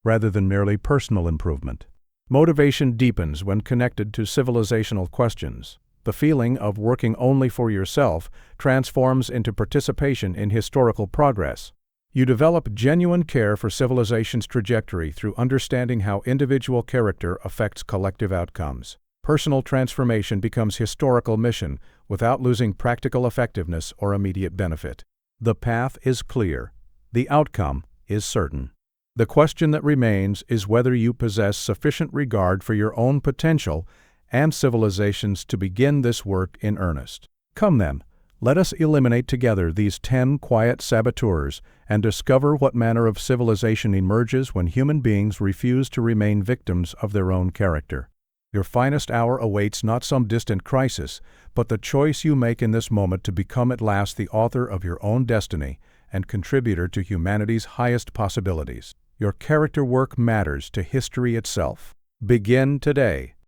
Speaker 1: rather than merely personal improvement. Motivation deepens when connected to civilizational questions. The feeling of working only for yourself transforms into participation in historical progress. You develop genuine care for civilization's trajectory through understanding how individual character affects collective outcomes. Personal transformation becomes historical mission without losing practical effectiveness or immediate benefit. The path is clear. The outcome is certain. The question that remains is whether you possess sufficient regard for your own potential and civilizations to begin this work in earnest. Come then, let us eliminate together these 10 quiet saboteurs and discover what manner of civilization emerges when human beings refuse to remain victims of their own character. Your finest hour awaits not some distant crisis, but the choice you make in this moment to become at last the author of your own destiny and contributor to humanity's highest possibilities. Your character work matters to history itself. Begin today.